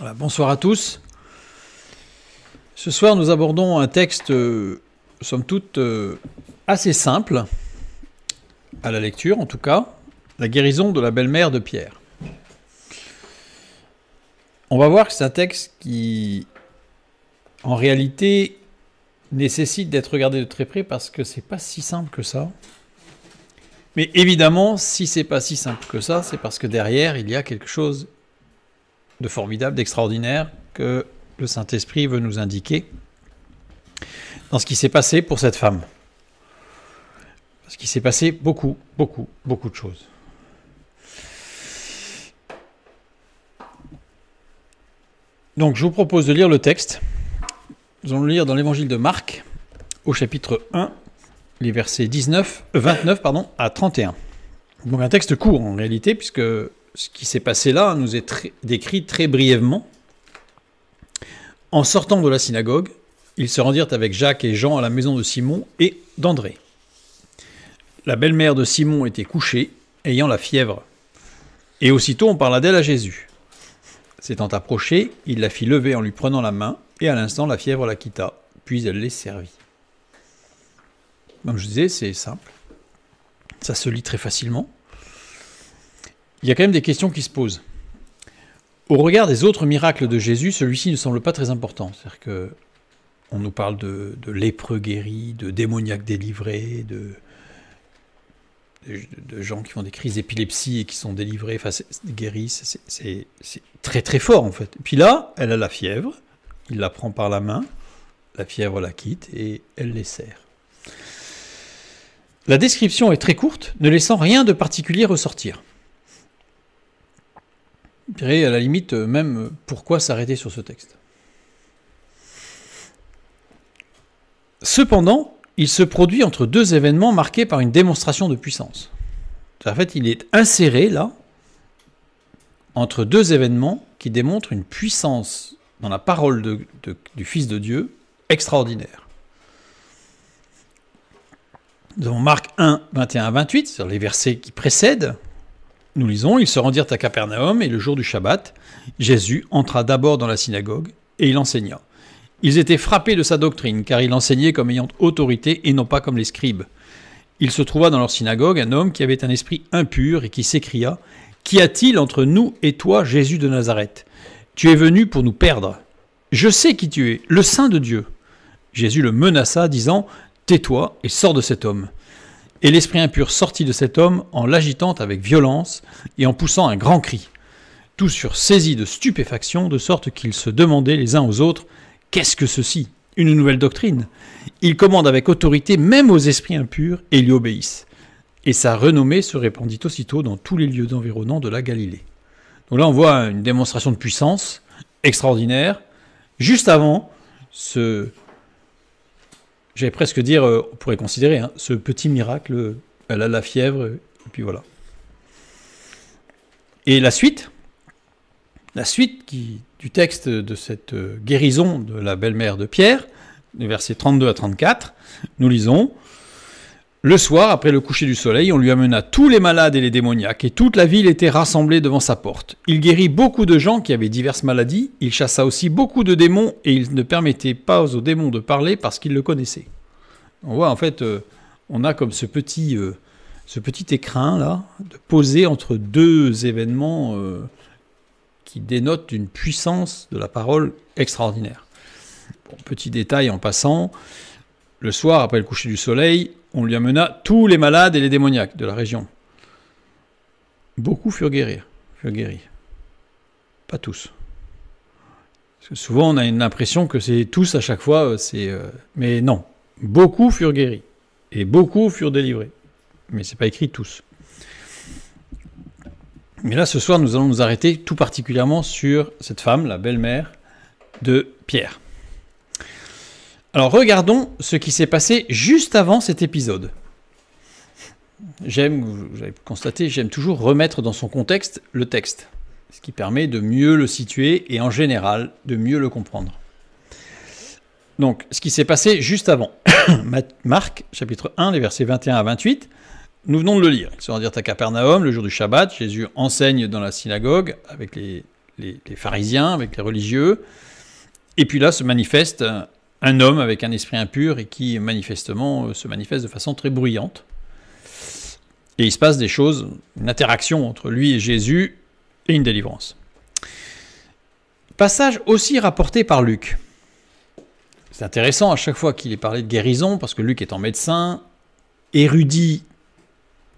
Voilà, bonsoir à tous. Ce soir, nous abordons un texte, somme toute, assez simple, à la lecture en tout cas, la guérison de la belle-mère de Pierre. On va voir que c'est un texte qui, en réalité, nécessite d'être regardé de très près parce que c'est pas si simple que ça. Mais évidemment, si c'est pas si simple que ça, c'est parce que derrière, il y a quelque chose de formidable, d'extraordinaire, que le Saint-Esprit veut nous indiquer dans ce qui s'est passé pour cette femme. Parce qu'il s'est passé beaucoup de choses. Donc je vous propose de lire le texte. Nous allons le lire dans l'évangile de Marc, au chapitre 1, les versets 29 à 31. Donc un texte court en réalité, puisque ce qui s'est passé là nous est décrit très brièvement. En sortant de la synagogue, ils se rendirent avec Jacques et Jean à la maison de Simon et d'André. La belle-mère de Simon était couchée, ayant la fièvre. Et aussitôt on parla d'elle à Jésus. S'étant approché, il la fit lever en lui prenant la main, et à l'instant la fièvre la quitta, puis elle les servit. Comme je disais, c'est simple. Ça se lit très facilement. Il y a quand même des questions qui se posent. Au regard des autres miracles de Jésus, celui-ci ne semble pas très important. C'est-à-dire qu'on nous parle de lépreux guéris, de démoniaques délivrés, de gens qui font des crises d'épilepsie et qui sont délivrés, enfin guéris. C'est très très fort en fait. Et puis là, elle a la fièvre, il la prend par la main, la fièvre la quitte et elle les sert. La description est très courte, ne laissant rien de particulier ressortir. Je dirais à la limite même pourquoi s'arrêter sur ce texte. Cependant, il se produit entre deux événements marqués par une démonstration de puissance. En fait, il est inséré là entre deux événements qui démontrent une puissance dans la parole du Fils de Dieu extraordinaire. Nous avons Marc 1, 21 à 28, sur les versets qui précèdent. Nous lisons, ils se rendirent à Capernaum, et le jour du Shabbat, Jésus entra d'abord dans la synagogue, et il enseigna. Ils étaient frappés de sa doctrine, car il enseignait comme ayant autorité, et non pas comme les scribes. Il se trouva dans leur synagogue un homme qui avait un esprit impur, et qui s'écria, « Qu'y a-t-il entre nous et toi, Jésus de Nazareth? Tu es venu pour nous perdre. Je sais qui tu es, le Saint de Dieu. » Jésus le menaça, disant, « Tais-toi et sors de cet homme. » Et l'esprit impur sortit de cet homme en l'agitant avec violence et en poussant un grand cri. Tous furent saisis de stupéfaction, de sorte qu'ils se demandaient les uns aux autres « Qu'est-ce que ceci? Une nouvelle doctrine ?» Il commande avec autorité même aux esprits impurs et lui obéissent. Et sa renommée se répandit aussitôt dans tous les lieux environnants de la Galilée. Donc là, on voit une démonstration de puissance extraordinaire. Juste avant, j'allais presque dire, on pourrait considérer, ce petit miracle, elle a la fièvre, et puis voilà. Et la suite du texte de cette guérison de la belle-mère de Pierre, les versets 32 à 34, nous lisons « Le soir, après le coucher du soleil, on lui amena tous les malades et les démoniaques, et toute la ville était rassemblée devant sa porte. Il guérit beaucoup de gens qui avaient diverses maladies, il chassa aussi beaucoup de démons, et il ne permettait pas aux démons de parler parce qu'ils le connaissaient. » On voit en fait, on a comme ce petit écrin là, de posé entre deux événements qui dénotent une puissance de la parole extraordinaire. Bon, petit détail en passant, le soir après le coucher du soleil, on lui amena tous les malades et les démoniaques de la région. Beaucoup furent guéris. Pas tous. Parce que souvent on a l'impression que c'est tous à chaque fois, mais non. Beaucoup furent guéris, et beaucoup furent délivrés. Mais ce n'est pas écrit tous. Mais là, ce soir, nous allons nous arrêter tout particulièrement sur cette femme, la belle-mère de Pierre. Alors, regardons ce qui s'est passé juste avant cet épisode. Vous avez constaté, j'aime toujours remettre dans son contexte le texte, ce qui permet de mieux le situer et en général, de mieux le comprendre. Donc, ce qui s'est passé juste avant. Marc, chapitre 1, les versets 21 à 28, nous venons de le lire. Ils se rendirent à Capernaum le jour du Shabbat. Jésus enseigne dans la synagogue avec les pharisiens, avec les religieux. Et puis là se manifeste un homme avec un esprit impur et qui manifestement se manifeste de façon très bruyante. Et il se passe des choses, une interaction entre lui et Jésus et une délivrance. Passage aussi rapporté par Luc. C'est intéressant à chaque fois qu'il est parlé de guérison, parce que Luc étant médecin, érudit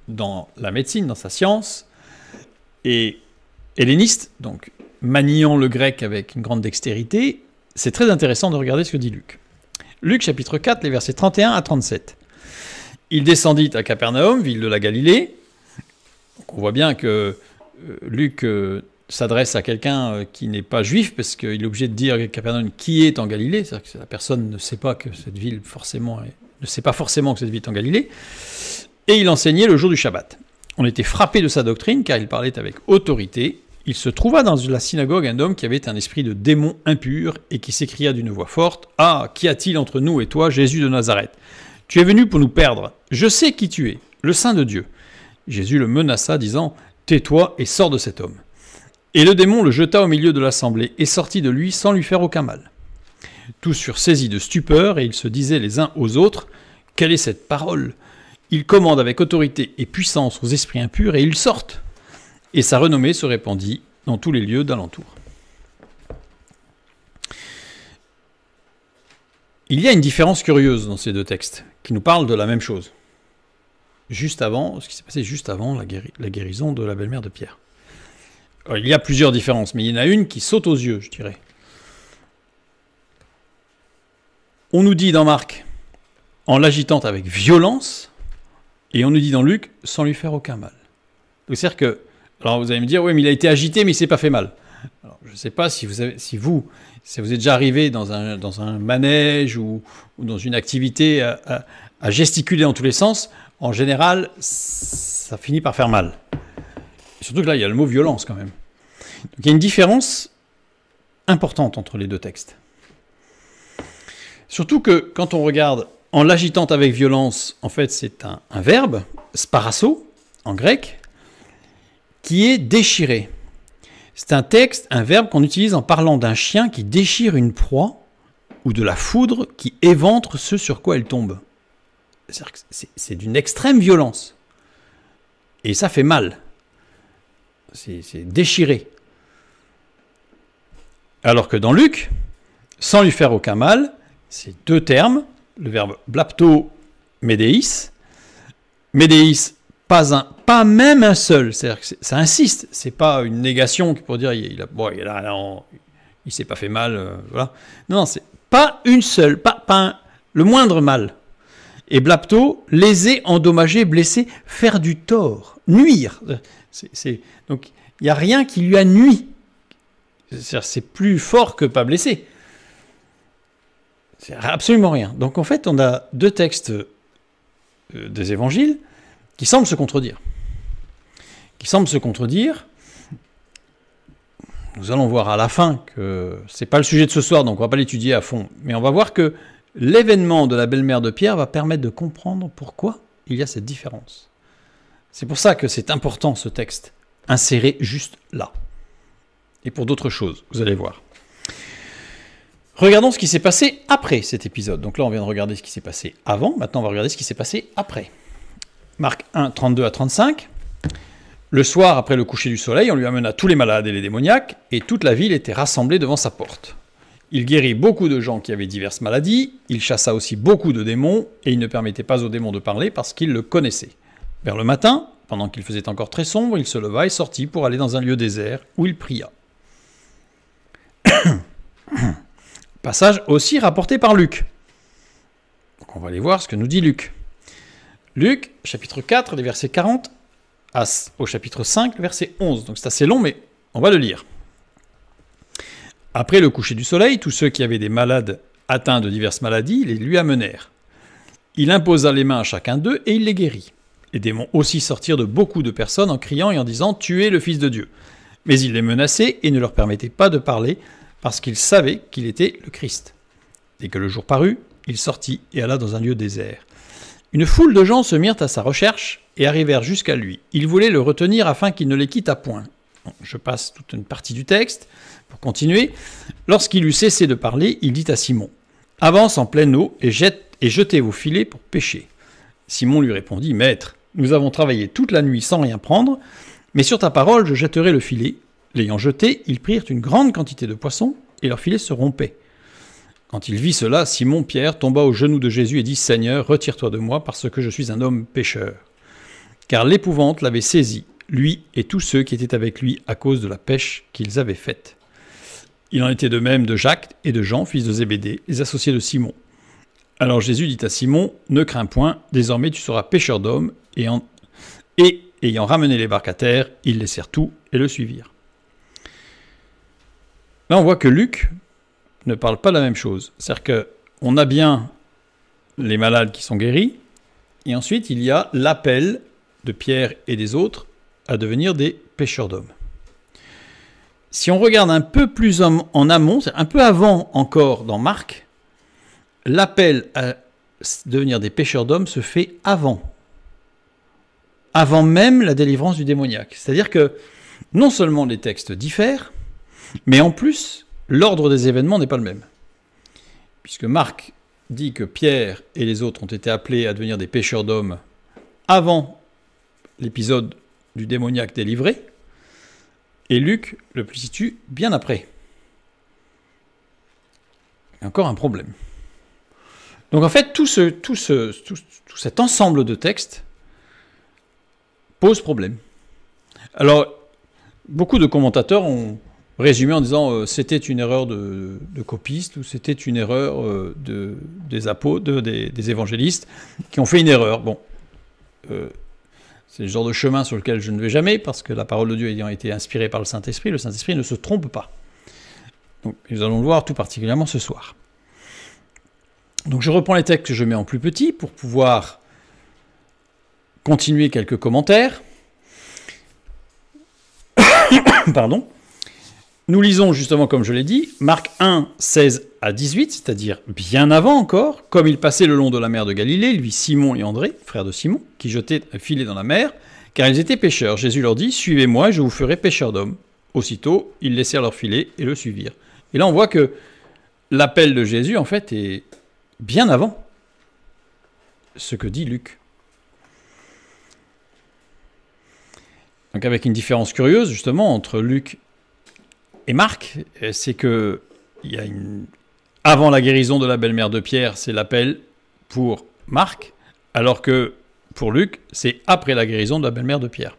dans la médecine, dans sa science, et helléniste, donc maniant le grec avec une grande dextérité, c'est très intéressant de regarder ce que dit Luc. Luc chapitre 4, les versets 31 à 37. Il descendit à Capernaum, ville de la Galilée. Donc on voit bien que Luc s'adresse à quelqu'un qui n'est pas juif, parce qu'il est obligé de dire à Capernaum qui est en Galilée, c'est-à-dire que la personne ne sait pas que cette ville ne sait pas forcément que cette ville est en Galilée, et il enseignait le jour du Shabbat. On était frappé de sa doctrine, car il parlait avec autorité. Il se trouva dans la synagogue un homme qui avait un esprit de démon impur, et qui s'écria d'une voix forte, « Ah, qu'y a-t-il entre nous et toi, Jésus de Nazareth ? Tu es venu pour nous perdre. Je sais qui tu es, le Saint de Dieu. » Jésus le menaça, disant, « Tais-toi et sors de cet homme. » Et le démon le jeta au milieu de l'assemblée et sortit de lui sans lui faire aucun mal. Tous furent saisis de stupeur et ils se disaient les uns aux autres, « Quelle est cette parole ? Il commande avec autorité et puissance aux esprits impurs et ils sortent. » Et sa renommée se répandit dans tous les lieux d'alentour. Il y a une différence curieuse dans ces deux textes qui nous parlent de la même chose. Juste avant, ce qui s'est passé juste avant la guérison de la belle-mère de Pierre. Alors, il y a plusieurs différences, mais il y en a une qui saute aux yeux, je dirais. On nous dit dans Marc, en l'agitant avec violence, et on nous dit dans Luc, sans lui faire aucun mal. Donc c'est-à-dire que, alors vous allez me dire, oui, mais il a été agité, mais il ne s'est pas fait mal. Alors, je ne sais pas si vous êtes déjà arrivé dans un manège ou dans une activité à gesticuler dans tous les sens, en général, ça finit par faire mal. Surtout que là, il y a le mot violence quand même. Donc il y a une différence importante entre les deux textes. Surtout que quand on regarde en l'agitant avec violence, en fait c'est un verbe, sparasso, en grec, qui est déchiré. C'est un verbe qu'on utilise en parlant d'un chien qui déchire une proie ou de la foudre qui éventre ce sur quoi elle tombe. C'est-à-dire que c'est d'une extrême violence. Et ça fait mal. C'est déchiré. Alors que dans Luc, sans lui faire aucun mal, c'est deux termes, le verbe blapto, médéis. Médéis, pas même un seul. C'est-à-dire que ça insiste. C'est pas une négation pour dire il s'est pas fait mal. Voilà. Non, c'est pas une seule, pas le moindre mal. Et blapto, léser, endommager, blesser, faire du tort, nuire. Donc, il n'y a rien qui lui a nui. C'est plus fort que pas blessé. C'est absolument rien. Donc, en fait, on a deux textes des évangiles qui semblent se contredire. Nous allons voir à la fin que ce n'est pas le sujet de ce soir, donc on ne va pas l'étudier à fond. Mais on va voir que l'événement de la belle-mère de Pierre va permettre de comprendre pourquoi il y a cette différence. C'est pour ça que c'est important ce texte, inséré juste là. Et pour d'autres choses, vous allez voir. Regardons ce qui s'est passé après cet épisode. Donc là, on vient de regarder ce qui s'est passé avant. Maintenant, on va regarder ce qui s'est passé après. Marc 1, 32 à 35. Le soir, après le coucher du soleil, on lui amena tous les malades et les démoniaques, et toute la ville était rassemblée devant sa porte. Il guérit beaucoup de gens qui avaient diverses maladies, il chassa aussi beaucoup de démons, et il ne permettait pas aux démons de parler parce qu'il le connaissait. Vers le matin, pendant qu'il faisait encore très sombre, il se leva et sortit pour aller dans un lieu désert où il pria. Passage aussi rapporté par Luc. Donc on va aller voir ce que nous dit Luc. Luc, chapitre 4, les versets 40 au chapitre 5, verset 11. Donc c'est assez long, mais on va le lire. Après le coucher du soleil, tous ceux qui avaient des malades atteints de diverses maladies les lui amenèrent. Il imposa les mains à chacun d'eux et il les guérit. Les démons aussi sortirent de beaucoup de personnes en criant et en disant « Tu es le Fils de Dieu ». Mais il les menaçait et ne leur permettait pas de parler parce qu'ils savaient qu'il était le Christ. Dès que le jour parut, il sortit et alla dans un lieu désert. Une foule de gens se mirent à sa recherche et arrivèrent jusqu'à lui. Ils voulaient le retenir afin qu'il ne les quittât point. Je passe toute une partie du texte pour continuer. Lorsqu'il eut cessé de parler, il dit à Simon, « Avance en pleine eau et jetez vos filets pour pêcher. » Simon lui répondit, « Maître, nous avons travaillé toute la nuit sans rien prendre, mais sur ta parole, je jetterai le filet. » L'ayant jeté, ils prirent une grande quantité de poissons et leur filet se rompait. Quand il vit cela, Simon-Pierre tomba aux genoux de Jésus et dit, « Seigneur, retire-toi de moi parce que je suis un homme pécheur. » Car l'épouvante l'avait saisi, lui et tous ceux qui étaient avec lui à cause de la pêche qu'ils avaient faite. Il en était de même de Jacques et de Jean, fils de Zébédée, les associés de Simon. Alors Jésus dit à Simon, « Ne crains point, désormais tu seras pêcheur d'hommes. » Et ayant ramené les barques à terre, ils laissèrent tout et le suivirent. Là, on voit que Luc ne parle pas de la même chose. C'est-à-dire qu'on a bien les malades qui sont guéris, et ensuite il y a l'appel de Pierre et des autres à devenir des pêcheurs d'hommes. Si on regarde un peu plus en amont, un peu avant encore dans Marc, l'appel à devenir des pêcheurs d'hommes se fait avant même la délivrance du démoniaque. C'est-à-dire que non seulement les textes diffèrent, mais en plus, l'ordre des événements n'est pas le même. Puisque Marc dit que Pierre et les autres ont été appelés à devenir des pêcheurs d'hommes avant l'épisode du démoniaque délivré, et Luc le situe bien après. Il y a encore un problème. Donc en fait, tout cet ensemble de textes pose problème. Alors, beaucoup de commentateurs ont résumé en disant c'était une erreur de copiste ou c'était une erreur des apôtres, des évangélistes qui ont fait une erreur. Bon, c'est le genre de chemin sur lequel je ne vais jamais parce que la parole de Dieu ayant été inspirée par le Saint-Esprit ne se trompe pas. Donc, nous allons le voir tout particulièrement ce soir. Donc je reprends les textes que je mets en plus petit pour pouvoir continuer quelques commentaires. Pardon. Nous lisons justement, comme je l'ai dit, Marc 1, 16 à 18, c'est-à-dire bien avant encore, comme il passait le long de la mer de Galilée, lui, Simon et André, frères de Simon, qui jetaient un filet dans la mer, car ils étaient pêcheurs. Jésus leur dit, « Suivez-moi, je vous ferai pêcheurs d'hommes. » Aussitôt, ils laissèrent leur filet et le suivirent. Et là, on voit que l'appel de Jésus, en fait, est bien avant ce que dit Luc. Donc avec une différence curieuse, justement, entre Luc et Marc, c'est que avant la guérison de la belle-mère de Pierre, c'est l'appel pour Marc, alors que pour Luc, c'est après la guérison de la belle-mère de Pierre.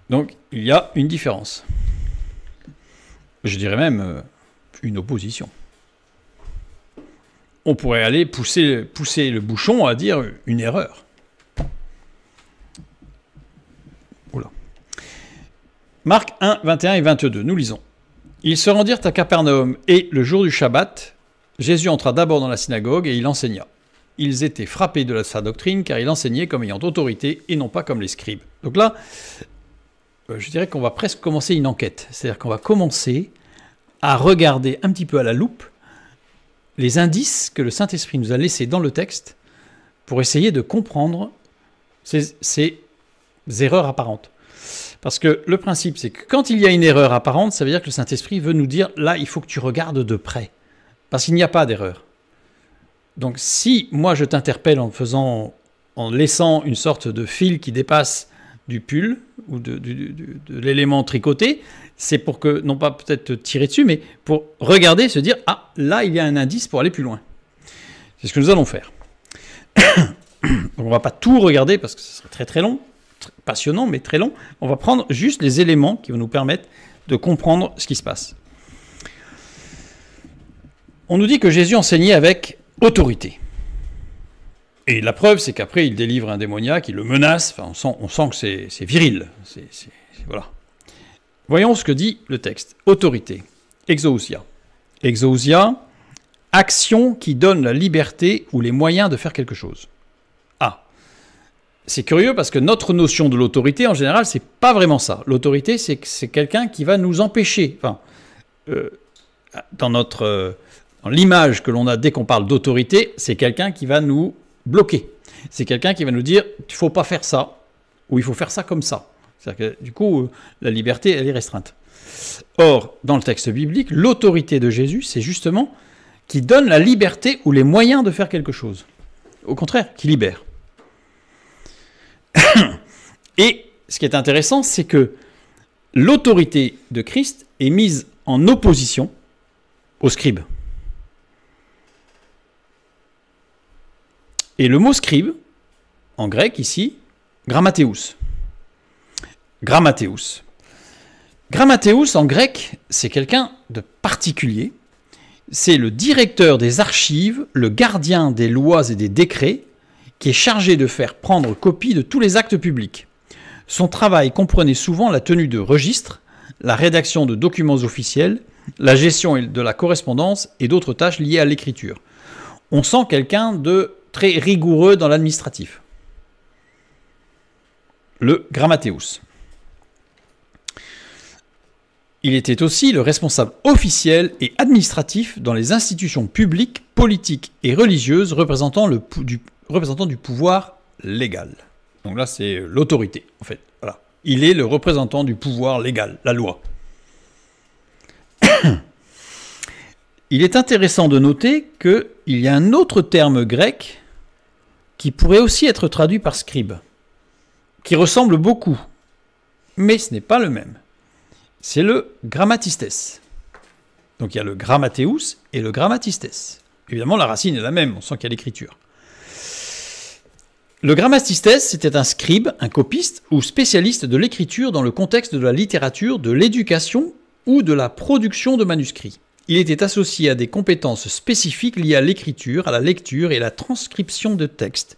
Donc il y a une différence. Je dirais même une opposition. On pourrait aller pousser le bouchon à dire une erreur. Oula. Marc 1, 21 et 22, nous lisons. Ils se rendirent à Capernaum, et le jour du Shabbat, Jésus entra d'abord dans la synagogue et il enseigna. Ils étaient frappés de sa doctrine, car il enseignait comme ayant autorité et non pas comme les scribes. Donc là, je dirais qu'on va presque commencer une enquête. C'est-à-dire qu'on va commencer à regarder un petit peu à la loupe les indices que le Saint-Esprit nous a laissés dans le texte pour essayer de comprendre ces erreurs apparentes. Parce que le principe, c'est que quand il y a une erreur apparente, ça veut dire que le Saint-Esprit veut nous dire, là, il faut que tu regardes de près. Parce qu'il n'y a pas d'erreur. Donc si moi je t'interpelle en laissant une sorte de fil qui dépasse du pull ou de l'élément tricoté, c'est pour que, non pas peut-être te tirer dessus, mais pour regarder, se dire, ah, là il y a un indice pour aller plus loin. C'est ce que nous allons faire. Donc on ne va pas tout regarder parce que ce serait très très long, passionnant mais très long. On va prendre juste les éléments qui vont nous permettre de comprendre ce qui se passe. On nous dit que Jésus enseignait avec autorité. Et la preuve, c'est qu'après, il délivre un démoniaque, il le menace, enfin, on sent que c'est viril. Voilà. Voyons ce que dit le texte. Autorité. Exousia. Exousia, action qui donne la liberté ou les moyens de faire quelque chose. Ah. C'est curieux parce que notre notion de l'autorité, en général, c'est pas vraiment ça. L'autorité, c'est quelqu'un qui va nous empêcher. Enfin, dans l'image que l'on a dès qu'on parle d'autorité, c'est quelqu'un qui va nous bloquer. C'est quelqu'un qui va nous dire « il ne faut pas faire ça » ou « il faut faire ça comme ça ». C'est-à-dire que du coup, la liberté, elle est restreinte. Or, dans le texte biblique, l'autorité de Jésus, c'est justement qui donne la liberté ou les moyens de faire quelque chose. Au contraire, qui libère. Et ce qui est intéressant, c'est que l'autorité de Christ est mise en opposition aux scribes. Et le mot scribe, en grec ici, grammateus. Grammateus. Grammateus, en grec, c'est quelqu'un de particulier. C'est le directeur des archives, le gardien des lois et des décrets, qui est chargé de faire prendre copie de tous les actes publics. Son travail comprenait souvent la tenue de registres, la rédaction de documents officiels, la gestion de la correspondance et d'autres tâches liées à l'écriture. On sent quelqu'un de très rigoureux dans l'administratif. Le grammateus. Il était aussi le responsable officiel et administratif dans les institutions publiques, politiques et religieuses représentant du pouvoir légal. Donc là, c'est l'autorité, en fait. Voilà. Il est le représentant du pouvoir légal, la loi. Il est intéressant de noter qu'il y a un autre terme grec qui pourrait aussi être traduit par scribe, qui ressemble beaucoup, mais ce n'est pas le même. C'est le grammatistes. Donc il y a le grammateus et le grammatistes. Évidemment, la racine est la même, on sent qu'il y a l'écriture. Le grammatistes, c'était un scribe, un copiste ou spécialiste de l'écriture dans le contexte de la littérature, de l'éducation ou de la production de manuscrits. Il était associé à des compétences spécifiques liées à l'écriture, à la lecture et à la transcription de textes.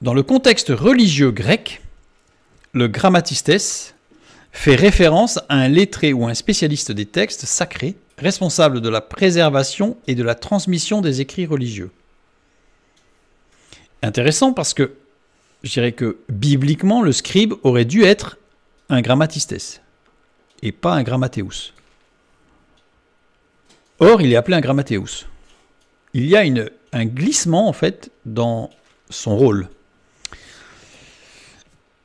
Dans le contexte religieux grec, le grammatistes fait référence à un lettré ou un spécialiste des textes sacrés, responsable de la préservation et de la transmission des écrits religieux. Intéressant parce que je dirais que bibliquement, le scribe aurait dû être un grammatistes et pas un grammateus. Or, il est appelé un grammateus. Il y a un glissement, en fait, dans son rôle.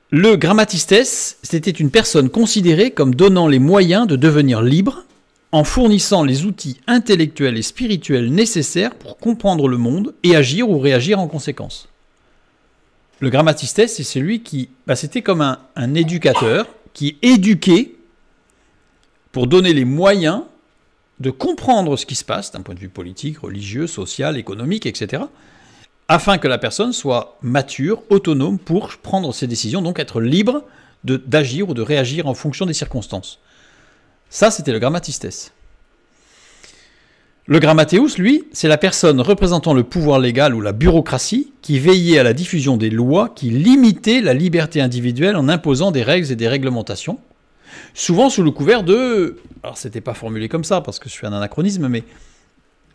Le grammatistes, c'était une personne considérée comme donnant les moyens de devenir libre, en fournissant les outils intellectuels et spirituels nécessaires pour comprendre le monde et agir ou réagir en conséquence. Le grammatistes, c'est celui qui... c'était comme un éducateur qui éduquait pour donner les moyens de comprendre ce qui se passe d'un point de vue politique, religieux, social, économique, etc., afin que la personne soit mature, autonome pour prendre ses décisions, donc être libre d'agir ou de réagir en fonction des circonstances. Ça, c'était le grammatistes. Le grammateus, lui, c'est la personne représentant le pouvoir légal ou la bureaucratie qui veillait à la diffusion des lois qui limitaient la liberté individuelle en imposant des règles et des réglementations, souvent sous le couvert de... Alors, c'était pas formulé comme ça, parce que je suis un anachronisme, mais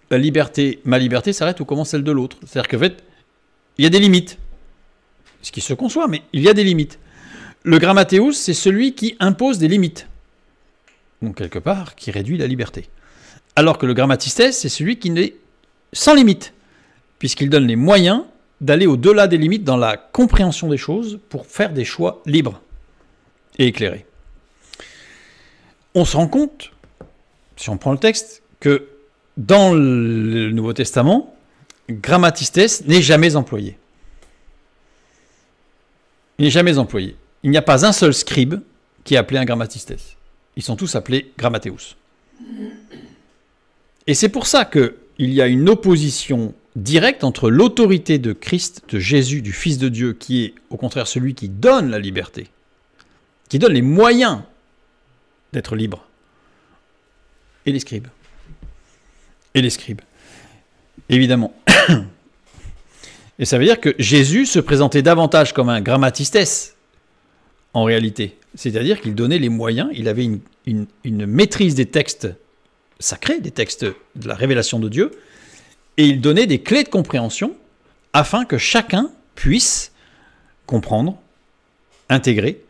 ma liberté s'arrête où commence celle de l'autre. C'est-à-dire qu'en fait, il y a des limites. Ce qui se conçoit, mais il y a des limites. Le grammateus, c'est celui qui impose des limites. Donc, quelque part, qui réduit la liberté. Alors que le grammatistes, c'est celui qui est sans limite, puisqu'il donne les moyens d'aller au-delà des limites dans la compréhension des choses pour faire des choix libres et éclairés. On se rend compte, si on prend le texte, que dans le Nouveau Testament, grammatistes n'est jamais employé. Il n'est jamais employé. Il n'y a pas un seul scribe qui est appelé un grammatistes. Ils sont tous appelés grammateus. Et c'est pour ça qu'il y a une opposition directe entre l'autorité de Christ, de Jésus, du Fils de Dieu, qui est au contraire celui qui donne la liberté, qui donne les moyens d'être libre, et les scribes. Et les scribes, évidemment. Et ça veut dire que Jésus se présentait davantage comme un grammatistes, en réalité. C'est-à-dire qu'il donnait les moyens, il avait une maîtrise des textes sacrés, des textes de la révélation de Dieu, et il donnait des clés de compréhension afin que chacun puisse comprendre, intégrer,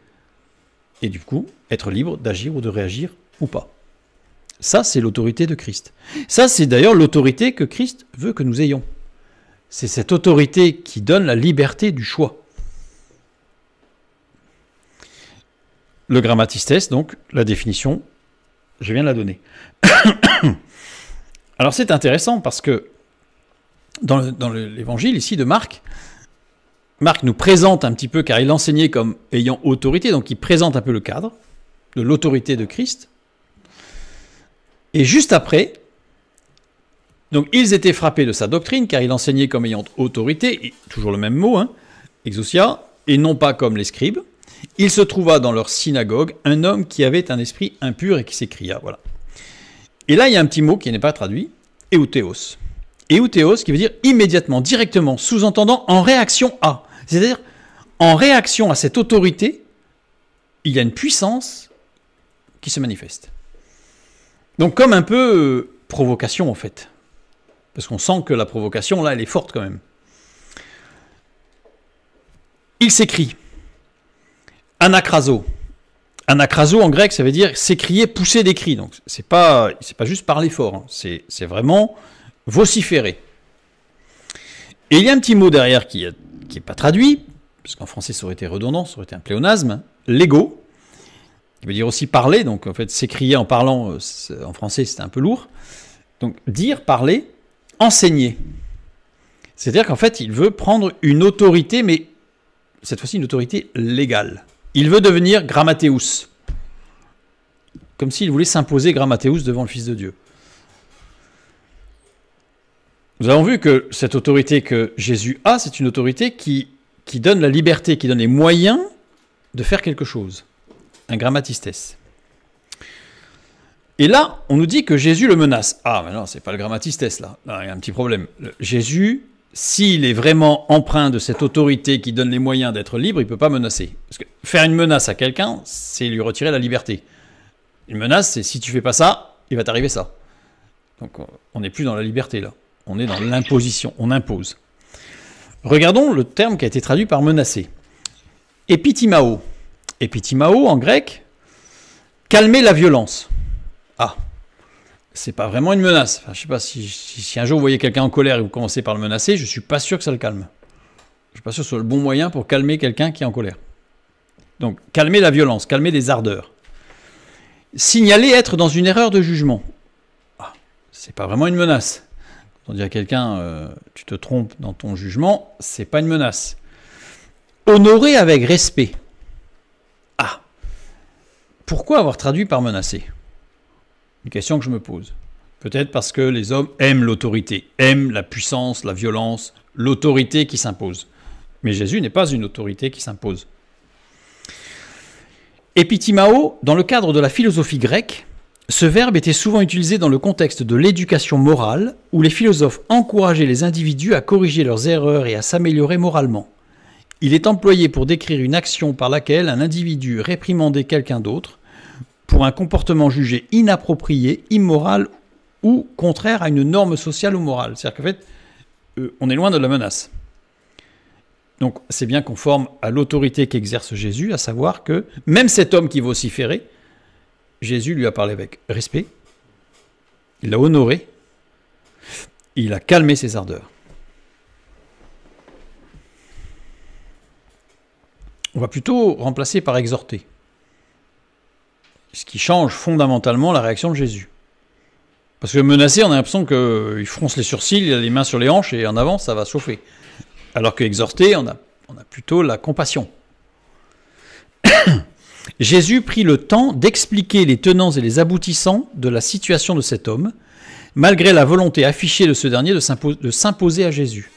et du coup, être libre d'agir ou de réagir ou pas. Ça, c'est l'autorité de Christ. Ça, c'est d'ailleurs l'autorité que Christ veut que nous ayons. C'est cette autorité qui donne la liberté du choix. Le grammatistes, donc, la définition, je viens de la donner. Alors c'est intéressant parce que dans l'évangile ici de Marc, Marc nous présente un petit peu, car il enseignait comme ayant autorité, donc il présente un peu le cadre de l'autorité de Christ. Et juste après, donc ils étaient frappés de sa doctrine, car il enseignait comme ayant autorité, et toujours le même mot, hein, exousia, et non pas comme les scribes. Il se trouva dans leur synagogue un homme qui avait un esprit impur et qui s'écria, voilà. Et là, il y a un petit mot qui n'est pas traduit, éoutéos. Éoutéos qui veut dire immédiatement, directement, sous-entendant en réaction à. C'est-à-dire, en réaction à cette autorité, il y a une puissance qui se manifeste. Donc comme un peu provocation en fait. Parce qu'on sent que la provocation, là, elle est forte quand même. Il s'écrie. Anakrazo. Anakrazo en grec, ça veut dire s'écrier, pousser des cris. Donc c'est pas juste parler fort, hein. C'est vraiment vociférer. Et il y a un petit mot derrière qui est pas traduit, parce qu'en français ça aurait été redondant, ça aurait été un pléonasme, légo, qui veut dire aussi parler, donc en fait s'écrier en parlant, en français c'est un peu lourd. Donc dire, parler, enseigner. C'est-à-dire qu'en fait il veut prendre une autorité, mais cette fois-ci une autorité légale. Il veut devenir grammateus, comme s'il voulait s'imposer grammateus devant le Fils de Dieu. Nous avons vu que cette autorité que Jésus a, c'est une autorité qui donne la liberté, qui donne les moyens de faire quelque chose. Un grammatistes. Et là, on nous dit que Jésus le menace. Ah, mais non, c'est pas le grammatistes, là. Là, il y a un petit problème. Jésus, s'il est vraiment empreint de cette autorité qui donne les moyens d'être libre, il ne peut pas menacer. Parce que faire une menace à quelqu'un, c'est lui retirer la liberté. Une menace, c'est si tu fais pas ça, il va t'arriver ça. Donc on n'est plus dans la liberté, là. On est dans l'imposition, on impose. Regardons le terme qui a été traduit par menacer. Epitimao. Epitimao, en grec, calmer la violence. Ah, c'est pas vraiment une menace. Enfin, je sais pas si un jour vous voyez quelqu'un en colère et vous commencez par le menacer, je suis pas sûr que ça le calme. Je suis pas sûr que ce soit le bon moyen pour calmer quelqu'un qui est en colère. Donc, calmer la violence, calmer des ardeurs. Signaler être dans une erreur de jugement. Ah, c'est pas vraiment une menace. Quand on dit à quelqu'un, tu te trompes dans ton jugement, c'est pas une menace. Honorer avec respect. Ah, pourquoi avoir traduit par menacer ? Une question que je me pose. Peut-être parce que les hommes aiment l'autorité, aiment la puissance, la violence, l'autorité qui s'impose. Mais Jésus n'est pas une autorité qui s'impose. Epitimao, dans le cadre de la philosophie grecque, ce verbe était souvent utilisé dans le contexte de l'éducation morale, où les philosophes encourageaient les individus à corriger leurs erreurs et à s'améliorer moralement. Il est employé pour décrire une action par laquelle un individu réprimandait quelqu'un d'autre pour un comportement jugé inapproprié, immoral ou contraire à une norme sociale ou morale. C'est-à-dire qu'en fait, on est loin de la menace. Donc c'est bien conforme à l'autorité qu'exerce Jésus, à savoir que même cet homme qui vociférait, Jésus lui a parlé avec respect, il l'a honoré, il a calmé ses ardeurs. On va plutôt remplacer par exhorter, ce qui change fondamentalement la réaction de Jésus. Parce que menacer, on a l'impression qu'il fronce les sourcils, il a les mains sur les hanches et en avant, ça va chauffer. Alors que exhorter, on a plutôt la compassion. Jésus prit le temps d'expliquer les tenants et les aboutissants de la situation de cet homme, malgré la volonté affichée de ce dernier de s'imposer à Jésus.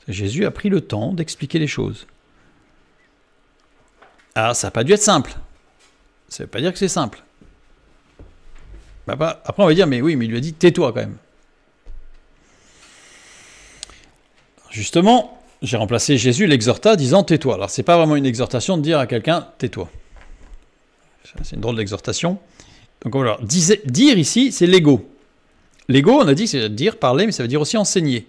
Jésus a pris le temps d'expliquer les choses. Ah, ça n'a pas dû être simple. Ça ne veut pas dire que c'est simple. Après, on va dire, mais oui, mais il lui a dit, tais-toi quand même. Justement, j'ai remplacé Jésus, l'exhorta, disant, tais-toi. Alors, ce n'est pas vraiment une exhortation de dire à quelqu'un, tais-toi. C'est une drôle d'exhortation. Donc, voilà. Dire ici, c'est l'ego. L'ego, on a dit que c'est dire, parler, mais ça veut dire aussi enseigner.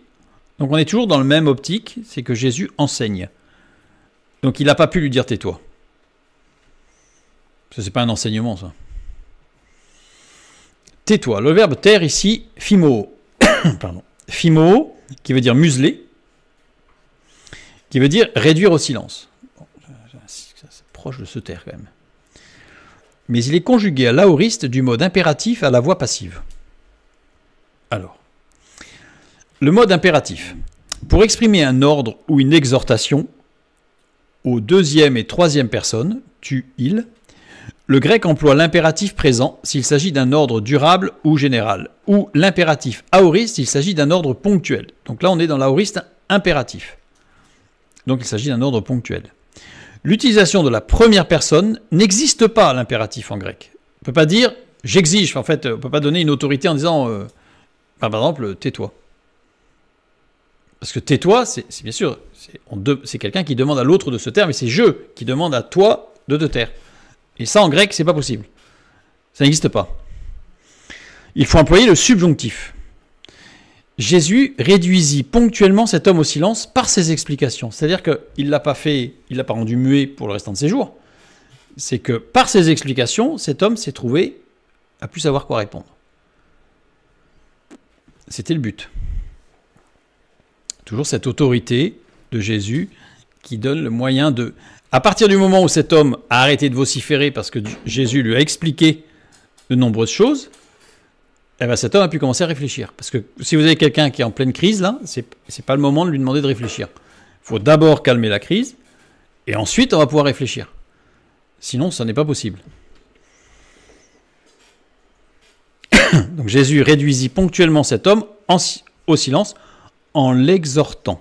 Donc, on est toujours dans le même optique, c'est que Jésus enseigne. Donc, il n'a pas pu lui dire, tais-toi. Ce n'est pas un enseignement, ça. Tais-toi. Le verbe taire ici, phimo. Pardon. Phimo, qui veut dire museler, qui veut dire réduire au silence. Bon, c'est proche de se taire quand même. mais il est conjugué à l'aoriste du mode impératif à la voix passive. Alors, le mode impératif. Pour exprimer un ordre ou une exhortation aux deuxième et troisième personnes, tu, il, le grec emploie l'impératif présent s'il s'agit d'un ordre durable ou général, ou l'impératif aoriste s'il s'agit d'un ordre ponctuel. Donc là, on est dans l'aoriste impératif. Donc il s'agit d'un ordre ponctuel. L'utilisation de la première personne n'existe pas à l'impératif en grec. On ne peut pas dire « j'exige ». En fait, on ne peut pas donner une autorité en disant par exemple « tais-toi ». Parce que « tais-toi », c'est bien sûr, c'est quelqu'un qui demande à l'autre de se taire, mais c'est « je » qui demande à toi de te taire. Et ça, en grec, c'est pas possible. Ça n'existe pas. Il faut employer le subjonctif. Jésus réduisit ponctuellement cet homme au silence par ses explications. C'est-à-dire qu'il ne l'a pas fait, il l'a pas rendu muet pour le restant de ses jours. C'est que par ses explications, cet homme s'est trouvé à plus savoir quoi répondre. C'était le but. Toujours cette autorité de Jésus qui donne le moyen de... À partir du moment où cet homme a arrêté de vociférer parce que Jésus lui a expliqué de nombreuses choses, eh ben cet homme a pu commencer à réfléchir. Parce que si vous avez quelqu'un qui est en pleine crise, là, c'est pas le moment de lui demander de réfléchir. Il faut d'abord calmer la crise, et ensuite on va pouvoir réfléchir. Sinon, ça n'est pas possible. Donc Jésus réduisit ponctuellement cet homme au silence en l'exhortant.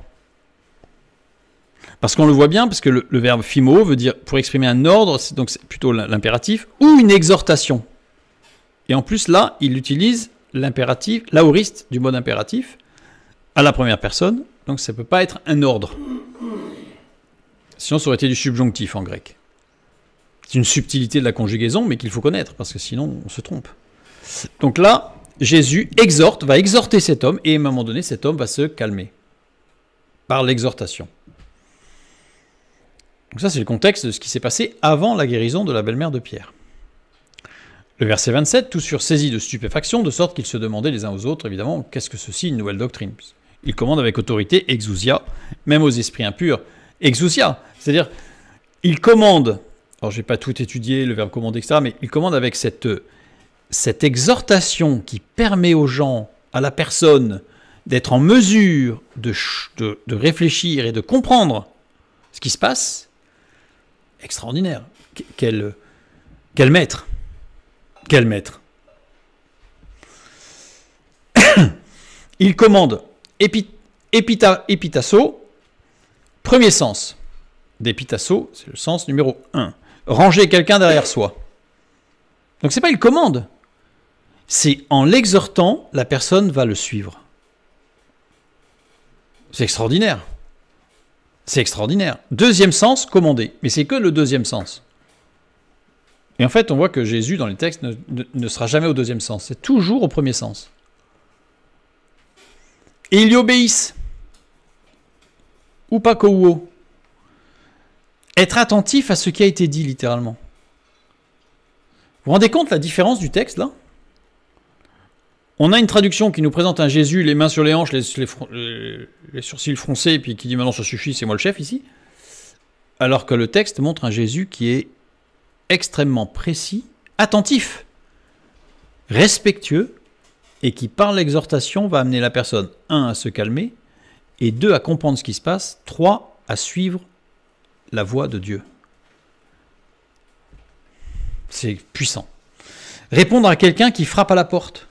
Parce qu'on le voit bien, parce que le verbe phimo veut dire, pour exprimer un ordre, donc c'est plutôt l'impératif, ou une exhortation. Et en plus, là, il utilise l'impératif, l'aoriste du mode impératif, à la première personne, donc ça ne peut pas être un ordre. Sinon, ça aurait été du subjonctif en grec. C'est une subtilité de la conjugaison, mais qu'il faut connaître, parce que sinon, on se trompe. Donc là, Jésus va exhorter cet homme, et à un moment donné, cet homme va se calmer par l'exhortation. Donc ça, c'est le contexte de ce qui s'est passé avant la guérison de la belle-mère de Pierre. Le verset 27, tous furent saisis de stupéfaction, de sorte qu'ils se demandaient les uns aux autres, évidemment, qu'est-ce que ceci, une nouvelle doctrine? Il commande avec autorité, exousia, même aux esprits impurs. Exousia, c'est-à-dire, il commande, alors je n'ai pas tout étudié, le verbe commander, etc., mais il commande avec cette exhortation qui permet aux gens, à la personne, d'être en mesure de réfléchir et de comprendre ce qui se passe. Extraordinaire. Quel maître. Quel maître. Il commande épitasso, premier sens. D'épitasso, c'est le sens numéro 1. Ranger quelqu'un derrière soi. Donc c'est pas il commande. C'est en l'exhortant, la personne va le suivre. C'est extraordinaire. C'est extraordinaire. Deuxième sens, commander. Mais c'est que le deuxième sens. Et en fait, on voit que Jésus, dans les textes, ne sera jamais au deuxième sens. C'est toujours au premier sens. Et ils y obéissent. Ou pas qu'au. Être attentif à ce qui a été dit, littéralement. Vous vous rendez compte la différence du texte, là? On a une traduction qui nous présente un Jésus, les mains sur les hanches, les sourcils froncés, et puis qui dit maintenant ça suffit, c'est moi le chef ici. Alors que le texte montre un Jésus qui est extrêmement précis, attentif, respectueux, et qui par l'exhortation va amener la personne, 1, à se calmer, et 2, à comprendre ce qui se passe, 3, à suivre la voie de Dieu. C'est puissant. Répondre à quelqu'un qui frappe à la porte.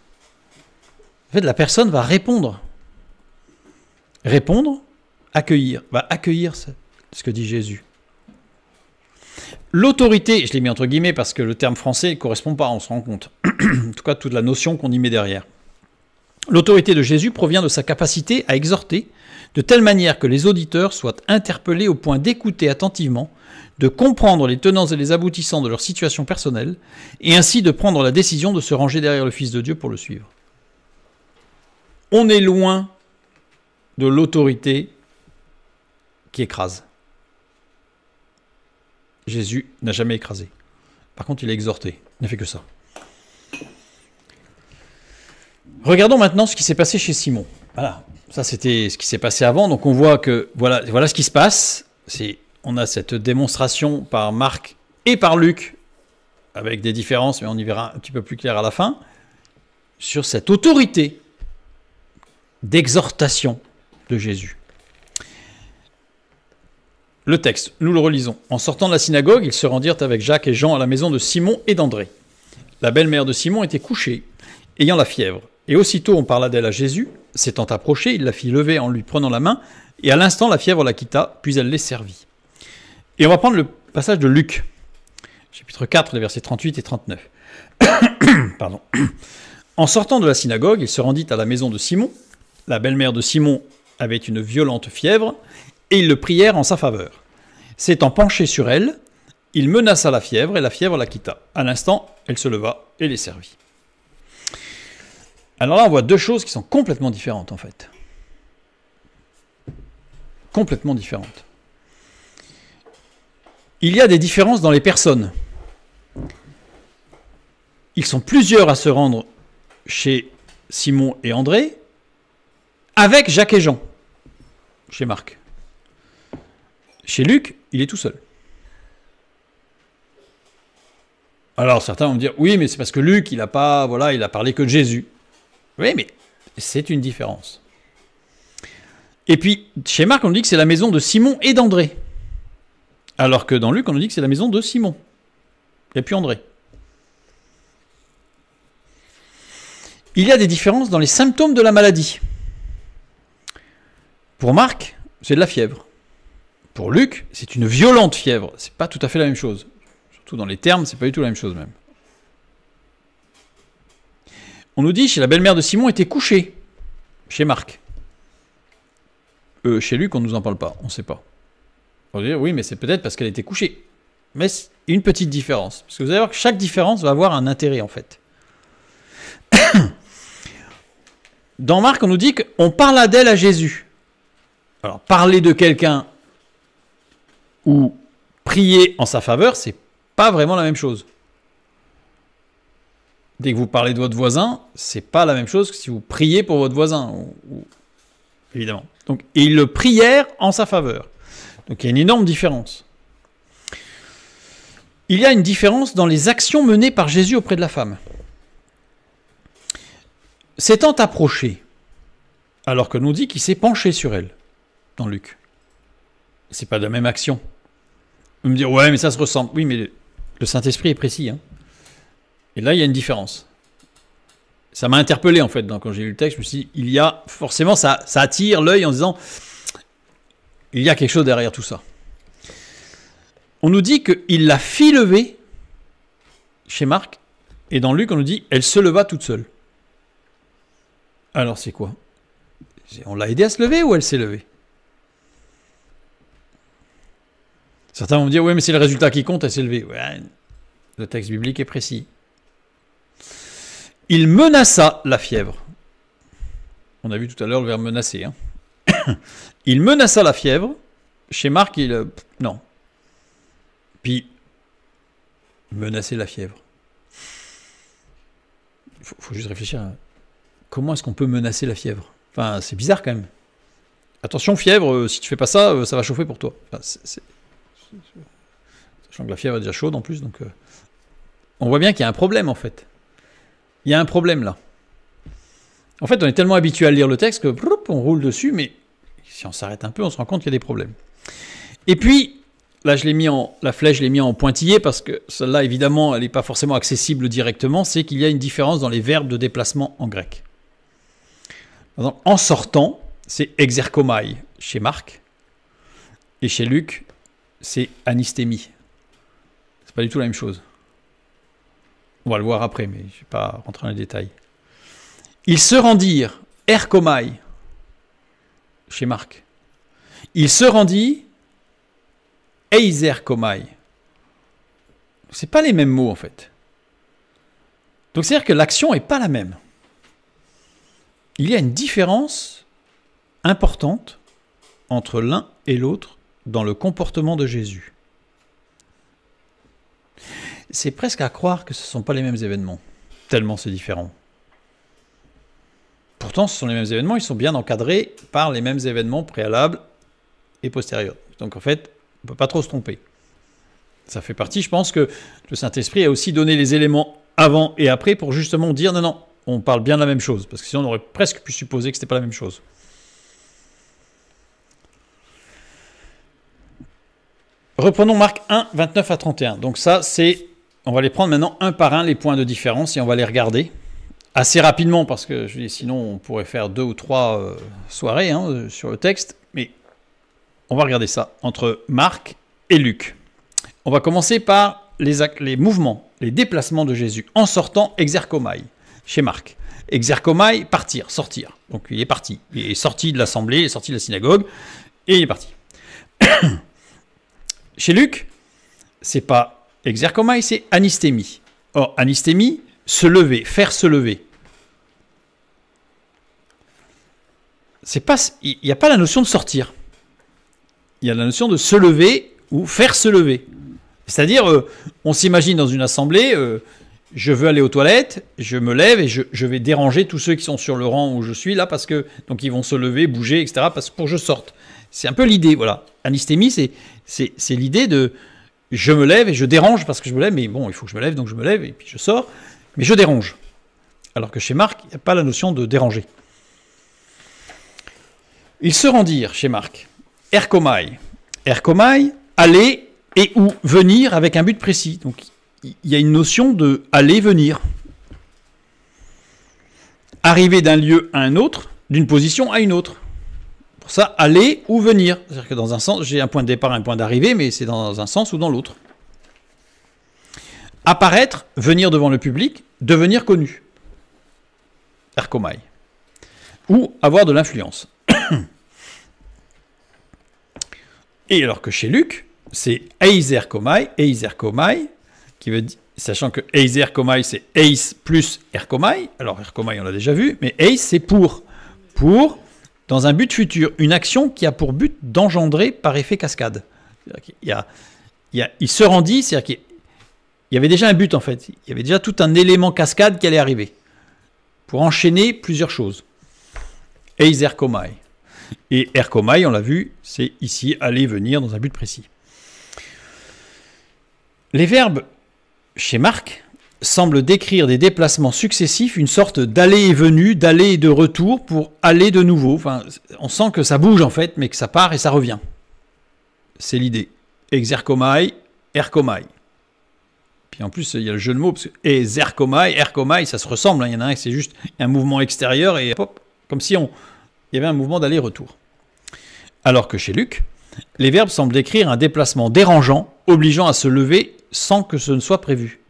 En fait, la personne va répondre. Répondre, accueillir. Va accueillir ce que dit Jésus. L'autorité, je l'ai mis entre guillemets parce que le terme français ne correspond pas, on se rend compte. En tout cas, toute la notion qu'on y met derrière. L'autorité de Jésus provient de sa capacité à exhorter de telle manière que les auditeurs soient interpellés au point d'écouter attentivement, de comprendre les tenants et les aboutissants de leur situation personnelle, et ainsi de prendre la décision de se ranger derrière le Fils de Dieu pour le suivre. On est loin de l'autorité qui écrase. Jésus n'a jamais écrasé. Par contre, il a exhorté. Il n'a fait que ça. Regardons maintenant ce qui s'est passé chez Simon. Voilà, ça c'était ce qui s'est passé avant. Donc on voit que voilà ce qui se passe. On a cette démonstration par Marc et par Luc avec des différences, mais on y verra un petit peu plus clair à la fin, sur cette autorité d'exhortation de Jésus. Le texte, nous le relisons. En sortant de la synagogue, ils se rendirent avec Jacques et Jean à la maison de Simon et d'André. La belle-mère de Simon était couchée, ayant la fièvre. Et aussitôt on parla d'elle à Jésus. S'étant approché, il la fit lever en lui prenant la main, et à l'instant la fièvre la quitta, puis elle les servit. Et on va prendre le passage de Luc, chapitre 4, les versets 38 et 39. Pardon. En sortant de la synagogue, il se rendit à la maison de Simon. La belle-mère de Simon avait une violente fièvre, et ils le prièrent en sa faveur. S'étant penché sur elle, il menaça la fièvre, et la fièvre la quitta. À l'instant, elle se leva et les servit. Alors là, on voit deux choses qui sont complètement différentes, en fait. Complètement différentes. Il y a des différences dans les personnes. Ils sont plusieurs à se rendre chez Simon et André, avec Jacques et Jean, chez Marc. Chez Luc, il est tout seul. Alors certains vont me dire, oui, mais c'est parce que Luc, il a parlé que de Jésus. Oui, mais c'est une différence. Et puis, chez Marc, on nous dit que c'est la maison de Simon et d'André. Alors que dans Luc, on nous dit que c'est la maison de Simon. Il n'y a plus André. Il y a des différences dans les symptômes de la maladie. Pour Marc, c'est de la fièvre. Pour Luc, c'est une violente fièvre. C'est pas tout à fait la même chose. Surtout dans les termes, c'est pas du tout la même chose même. On nous dit chez la belle-mère de Simon était couchée. Chez Marc. Chez Luc, on ne nous en parle pas. On ne sait pas. On va dire oui, mais c'est peut-être parce qu'elle était couchée. Mais c'est une petite différence. Parce que vous allez voir que chaque différence va avoir un intérêt en fait. Dans Marc, on nous dit qu'on parla d'elle à Jésus. Alors, parler de quelqu'un ou prier en sa faveur, c'est pas vraiment la même chose. Dès que vous parlez de votre voisin, c'est pas la même chose que si vous priez pour votre voisin, évidemment. Donc, et ils le prièrent en sa faveur. Donc il y a une énorme différence. Il y a une différence dans les actions menées par Jésus auprès de la femme. S'étant approché, alors que nous dit qu'il s'est penché sur elle, dans Luc. C'est pas de la même action. Vous me dire, ouais, mais ça se ressemble. Oui, mais le Saint-Esprit est précis. Hein. Et là, il y a une différence. Ça m'a interpellé, en fait, quand j'ai lu le texte. Je me suis dit, il y a, forcément, ça attire l'œil en disant, il y a quelque chose derrière tout ça. On nous dit qu'il la fit lever chez Marc, et dans Luc, on nous dit, elle se leva toute seule. Alors, c'est quoi? On l'a aidée à se lever ou elle s'est levée? Certains vont me dire, oui, mais c'est le résultat qui compte, elle s'est levée. Ouais, le texte biblique est précis. Il menaça la fièvre. On a vu tout à l'heure le verbe menacer. Hein. Il menaça la fièvre. Chez Marc, non. Puis, menacer la fièvre. Il faut juste réfléchir à comment est-ce qu'on peut menacer la fièvre. Enfin, c'est bizarre quand même. Attention, fièvre, si tu fais pas ça, ça va chauffer pour toi. Enfin, sachant que la fièvre est déjà chaude en plus, donc on voit bien qu'il y a un problème en fait. Il y a un problème là. En fait, on est tellement habitué à lire le texte que on roule dessus, mais si on s'arrête un peu, on se rend compte qu'il y a des problèmes. Et puis, là, la flèche, je l'ai mis en pointillé parce que celle-là, évidemment, elle n'est pas forcément accessible directement. C'est qu'il y a une différence dans les verbes de déplacement en grec. Par exemple, en sortant, c'est exerkomai chez Marc, et chez Luc, c'est anistémie. C'est pas du tout la même chose. On va le voir après, mais je ne vais pas rentrer dans les détails. Ils se rendirent, erkomai, chez Marc. Il se rendit, eiserkomai. Ce n'est pas les mêmes mots, en fait. Donc, c'est-à-dire que l'action n'est pas la même. Il y a une différence importante entre l'un et l'autre dans le comportement de Jésus. C'est presque à croire que ce ne sont pas les mêmes événements, tellement c'est différent. Pourtant, ce sont les mêmes événements, ils sont bien encadrés par les mêmes événements préalables et postérieurs. Donc en fait, on ne peut pas trop se tromper. Ça fait partie, je pense que le Saint-Esprit a aussi donné les éléments avant et après pour justement dire non, on parle bien de la même chose, parce que sinon on aurait presque pu supposer que ce n'était pas la même chose. Reprenons Marc 1, 29 à 31. Donc ça, on va les prendre maintenant un par un, les points de différence, et on va les regarder assez rapidement, parce que je dis, sinon on pourrait faire 2 ou 3 soirées sur le texte, mais on va regarder ça entre Marc et Luc. On va commencer par les mouvements, les déplacements de Jésus en sortant exerchomai, chez Marc. Exerchomai, partir, sortir. Donc il est parti. Il est sorti de l'assemblée, il est sorti de la synagogue, et il est parti. Chez Luc, c'est pas exerchomai, c'est anistémie. Or, anistémie, se lever, faire se lever. Il n'y a pas la notion de sortir. Il y a la notion de se lever ou faire se lever. C'est-à-dire, on s'imagine dans une assemblée, je veux aller aux toilettes, je me lève et je vais déranger tous ceux qui sont sur le rang où je suis là, parce que donc ils vont se lever, bouger, etc. pour que je sorte. C'est un peu l'idée, voilà. Anistémie, c'est l'idée de je me lève et je dérange parce que je me lève, mais bon, il faut que je me lève, donc je me lève et puis je sors, mais je dérange. Alors que chez Marc, il n'y a pas la notion de déranger. Ils se rendirent chez Marc. Erchomai. Erchomai, aller et ou venir avec un but précis. Donc il y a une notion de aller, venir. Arriver d'un lieu à un autre, d'une position à une autre. Pour ça, aller ou venir. C'est-à-dire que dans un sens, j'ai un point de départ et un point d'arrivée, mais c'est dans un sens ou dans l'autre. Apparaître, venir devant le public, devenir connu. Erchomai. Ou avoir de l'influence. Et alors que chez Luc, c'est eizerchomai, qui veut dire, sachant que eizerchomai, c'est eis plus erchomai. Alors erchomai, on l'a déjà vu, mais eis, c'est pour, dans un but futur, une action qui a pour but d'engendrer par effet cascade. Il se rendit, c'est-à-dire qu'il y avait déjà un but en fait, il y avait déjà tout un élément cascade qui allait arriver, pour enchaîner plusieurs choses. Eizerchomai. Et erchomai, on l'a vu, c'est ici aller, venir dans un but précis. Les verbes chez Marc semblent décrire des déplacements successifs, une sorte d'aller et venue, d'aller et de retour pour aller de nouveau. Enfin, on sent que ça bouge en fait, mais que ça part et ça revient. C'est l'idée. Exerchomai, erchomai. Puis en plus, il y a le jeu de mots, parce que ezerchomai, erchomai, ça se ressemble. Il y en a un, c'est juste un mouvement extérieur et hop, comme si il y avait un mouvement d'aller-retour. Alors que chez Luc, les verbes semblent décrire un déplacement dérangeant, obligeant à se lever sans que ce ne soit prévu.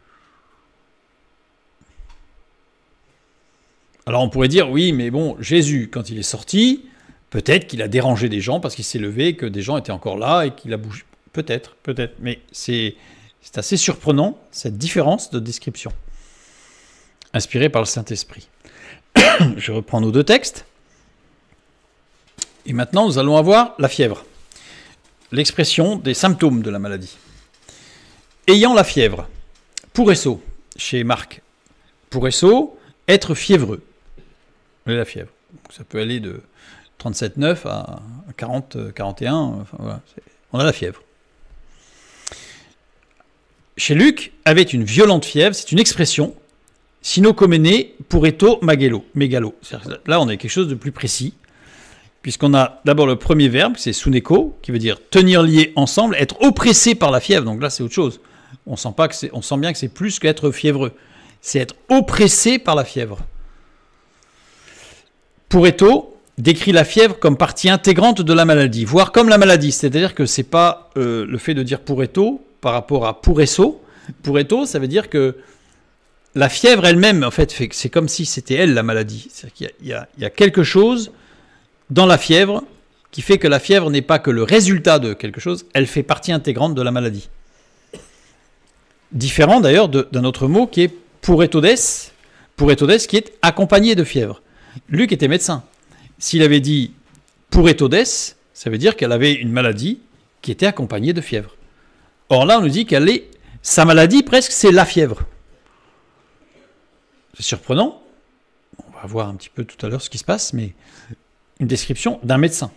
Alors on pourrait dire, oui, mais bon, Jésus, quand il est sorti, peut-être qu'il a dérangé des gens parce qu'il s'est levé, que des gens étaient encore là et qu'il a bougé. Peut-être. Mais c'est assez surprenant, cette différence de description, inspirée par le Saint-Esprit. Je reprends nos 2 textes. Et maintenant, nous allons avoir la fièvre. L'expression des symptômes de la maladie. Ayant la fièvre. Puresso, chez Marc. Puresso, être fiévreux. La fièvre. Ça peut aller de 37,9 à 40, 41. Enfin, voilà. On a la fièvre. Chez Luc, avait une violente fièvre. C'est une expression. Sinokomene, pureto, megalo. Là, on a quelque chose de plus précis. Puisqu'on a d'abord le premier verbe, c'est suneko, qui veut dire tenir liés ensemble, être oppressé par la fièvre. Donc là, c'est autre chose. On sent bien que c'est plus qu'être fiévreux. C'est être oppressé par la fièvre. Pureto décrit la fièvre comme partie intégrante de la maladie, voire comme la maladie. C'est-à-dire que c'est pas le fait de dire pureto par rapport à puresso. Pureto, ça veut dire que la fièvre elle-même, en fait, c'est comme si c'était elle la maladie. C'est-à-dire qu'il y a quelque chose dans la fièvre qui fait que la fièvre n'est pas que le résultat de quelque chose, elle fait partie intégrante de la maladie. Différent d'ailleurs d'un autre mot qui est puretodes qui est accompagné de fièvre. Luc était médecin. S'il avait dit puretodes, ça veut dire qu'elle avait une maladie qui était accompagnée de fièvre. Or là, on nous dit sa maladie presque, c'est la fièvre. C'est surprenant. On va voir un petit peu tout à l'heure ce qui se passe, mais une description d'un médecin.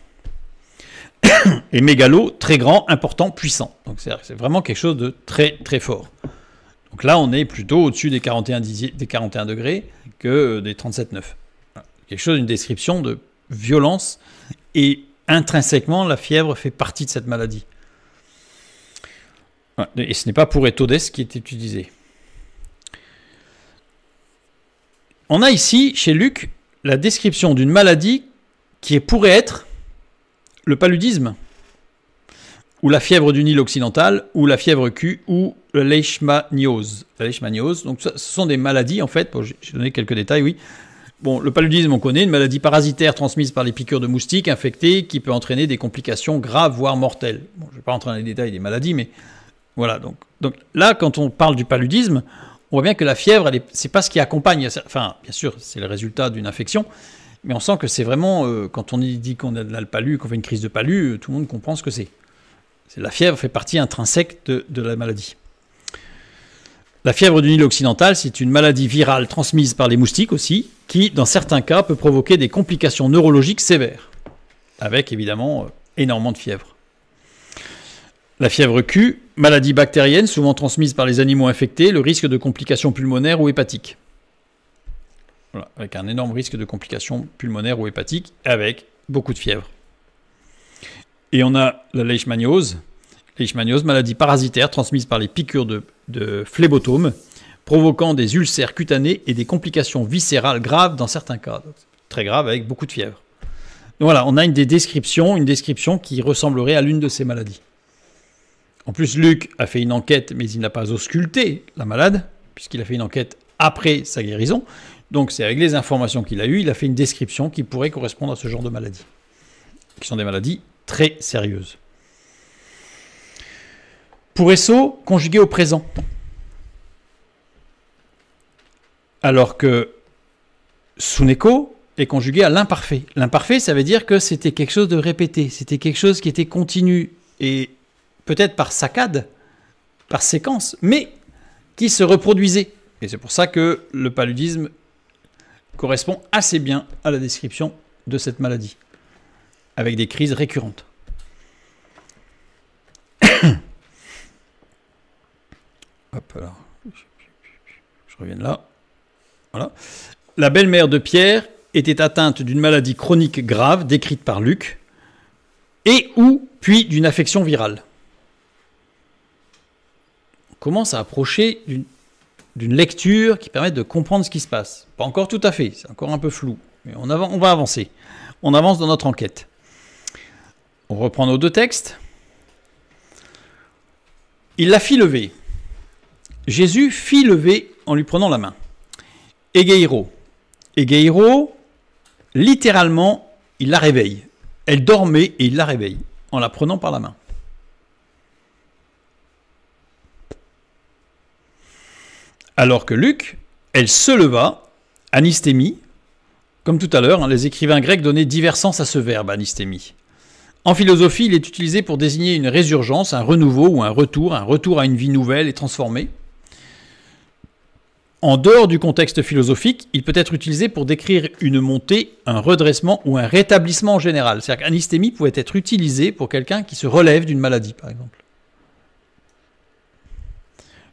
Et mégalo, très grand, important, puissant. Donc c'est vraiment quelque chose de très très fort. Donc là, on est plutôt au-dessus des 41 degrés que des 37,9. Voilà. Quelque chose, une description de violence. Et intrinsèquement, la fièvre fait partie de cette maladie. Voilà. Et ce n'est pas pour Éthodès qui est utilisé. On a ici, chez Luc, la description d'une maladie qui pourrait être le paludisme, ou la fièvre du Nil occidental, ou la fièvre Q, ou la leishmaniose. La leishmaniose, donc ce sont des maladies, en fait, j'ai donné quelques détails, oui. Bon, le paludisme, on connaît, une maladie parasitaire transmise par les piqûres de moustiques infectés qui peut entraîner des complications graves, voire mortelles. Bon, je ne vais pas rentrer dans les détails des maladies, mais voilà. Donc là, quand on parle du paludisme, on voit bien que la fièvre, c'est pas ce qui accompagne. Enfin, bien sûr, c'est le résultat d'une infection, mais on sent que c'est vraiment, quand on dit qu'on a le palu, qu'on fait une crise de palu, tout le monde comprend ce que c'est. La fièvre fait partie intrinsèque de la maladie. La fièvre du Nil occidental, c'est une maladie virale transmise par les moustiques aussi, qui, dans certains cas, peut provoquer des complications neurologiques sévères, avec évidemment énormément de fièvre. La fièvre Q, maladie bactérienne souvent transmise par les animaux infectés, le risque de complications pulmonaires ou hépatiques. Voilà, avec un énorme risque de complications pulmonaires ou hépatiques, avec beaucoup de fièvre. Et on a la leishmaniose, maladie parasitaire transmise par les piqûres de phlébotomes, provoquant des ulcères cutanés et des complications viscérales graves dans certains cas. Donc, très grave, avec beaucoup de fièvre. Donc voilà, on a une description qui ressemblerait à l'une de ces maladies. En plus, Luc a fait une enquête, mais il n'a pas ausculté la malade, puisqu'il a fait une enquête après sa guérison. Donc c'est avec les informations qu'il a eues, il a fait une description qui pourrait correspondre à ce genre de maladies, qui sont des maladies très sérieuses. Pour Esso, conjugué au présent. Alors que Suneko est conjugué à l'imparfait. L'imparfait, ça veut dire que c'était quelque chose de répété, c'était quelque chose qui était continu, et peut-être par saccade, par séquence, mais qui se reproduisait. Et c'est pour ça que le paludisme correspond assez bien à la description de cette maladie, avec des crises récurrentes. Hop, alors, je reviens là. Voilà. La belle-mère de Pierre était atteinte d'une maladie chronique grave, décrite par Luc, et ou puis d'une affection virale. On commence à approcher d'une lecture qui permet de comprendre ce qui se passe. Pas encore tout à fait, c'est encore un peu flou, mais on va avancer. On avance dans notre enquête. On reprend nos deux textes. Il la fit lever. Jésus fit lever en lui prenant la main. Egeiro. Egeiro, littéralement, il la réveille. Elle dormait et il la réveille en la prenant par la main. Alors que Luc, elle se leva, anistémie, comme tout à l'heure, les écrivains grecs donnaient divers sens à ce verbe, anistémie. En philosophie, il est utilisé pour désigner une résurgence, un renouveau ou un retour à une vie nouvelle et transformée. En dehors du contexte philosophique, il peut être utilisé pour décrire une montée, un redressement ou un rétablissement en général. C'est-à-dire qu'anistémie pouvait être utilisé pour quelqu'un qui se relève d'une maladie, par exemple.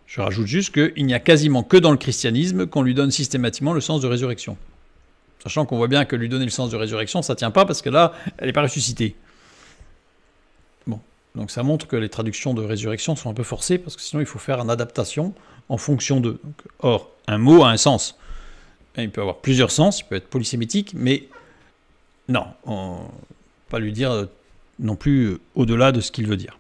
Je rajoute juste qu'il n'y a quasiment que dans le christianisme qu'on lui donne systématiquement le sens de résurrection. Sachant qu'on voit bien que lui donner le sens de résurrection, ça ne tient pas parce que là, elle n'est pas ressuscitée. Bon, donc ça montre que les traductions de résurrection sont un peu forcées parce que sinon il faut faire une adaptation en fonction d'eux. Or, un mot a un sens. Il peut avoir plusieurs sens, il peut être polysémitique, mais non, on ne peut pas lui dire non plus au-delà de ce qu'il veut dire.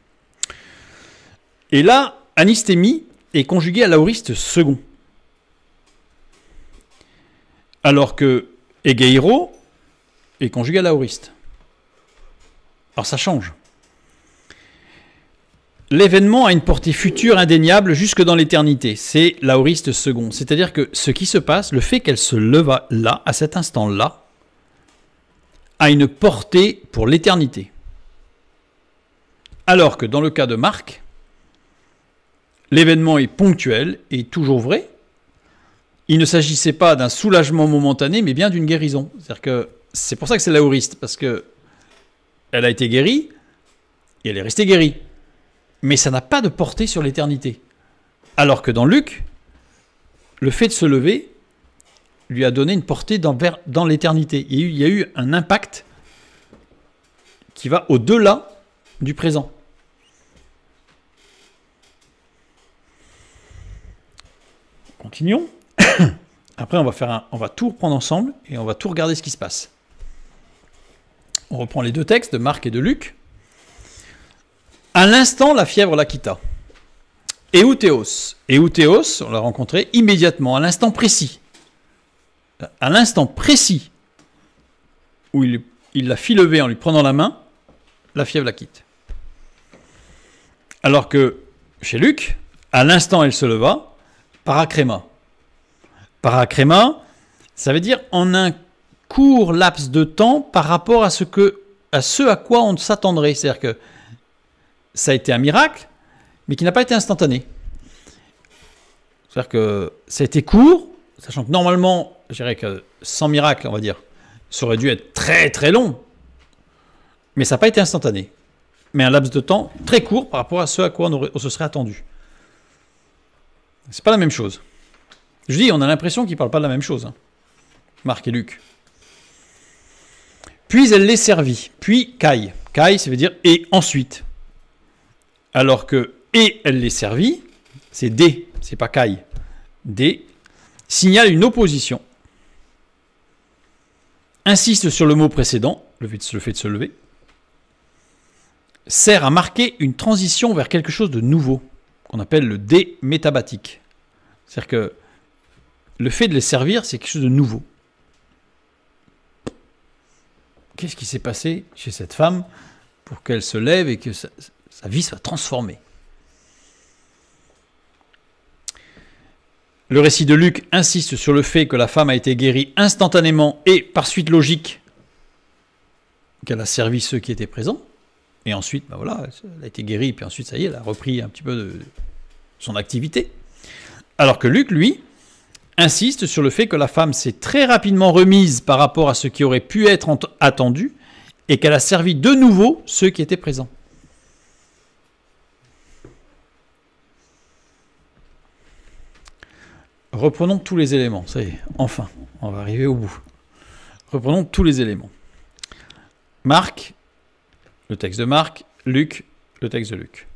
Et là, anistémie est conjugué à l'aoriste second. Alors que egeiro est conjugué à l'aoriste. Alors ça change. L'événement a une portée future indéniable jusque dans l'éternité. C'est l'aoriste second. C'est-à-dire que ce qui se passe, le fait qu'elle se leva là, à cet instant-là, a une portée pour l'éternité. Alors que dans le cas de Marc, l'événement est ponctuel et toujours vrai. Il ne s'agissait pas d'un soulagement momentané, mais bien d'une guérison. C'est-à-dire que c'est pour ça que c'est l'aoriste, parce que elle a été guérie, et elle est restée guérie. Mais ça n'a pas de portée sur l'éternité. Alors que dans Luc, le fait de se lever lui a donné une portée dans l'éternité. Il y a eu un impact qui va au-delà du présent. Continuons. Après, on va tout reprendre ensemble et on va tout regarder ce qui se passe. On reprend les deux textes de Marc et de Luc. À l'instant, la fièvre la quitta. Éoutéos, on l'a rencontré immédiatement, à l'instant précis. À l'instant précis où il la fit lever en lui prenant la main, la fièvre la quitte. Alors que chez Luc, à l'instant elle se leva, paracréma. Paracréma, ça veut dire en un court laps de temps par rapport à ce à quoi on s'attendrait. C'est-à-dire que ça a été un miracle, mais qui n'a pas été instantané. C'est-à-dire que ça a été court, sachant que normalement, je dirais que sans miracle, on va dire, ça aurait dû être très très long, mais ça n'a pas été instantané. Mais un laps de temps très court par rapport à ce à quoi on se serait attendu. C'est pas la même chose. Je dis, on a l'impression qu'ils ne parlent pas de la même chose, hein. Marc et Luc. Puis elle les servit, puis caille. Caille, ça veut dire et ensuite. Alors que et elle les servit, c'est des, c'est pas caille. Des signale une opposition. Insiste sur le mot précédent, le fait de se lever. Sert à marquer une transition vers quelque chose de nouveau, qu'on appelle le dé métabatique. C'est-à-dire que le fait de les servir, c'est quelque chose de nouveau. Qu'est-ce qui s'est passé chez cette femme pour qu'elle se lève et que sa vie soit transformée? Le récit de Luc insiste sur le fait que la femme a été guérie instantanément et par suite logique qu'elle a servi ceux qui étaient présents. Et ensuite, ben voilà, elle a été guérie, puis ensuite, ça y est, elle a repris un petit peu de son activité. Alors que Luc, lui, insiste sur le fait que la femme s'est très rapidement remise par rapport à ce qui aurait pu être attendu et qu'elle a servi de nouveau ceux qui étaient présents. Reprenons tous les éléments. Ça y est, enfin, on va arriver au bout. Reprenons tous les éléments. Marc, le texte de Marc, Luc, le texte de Luc.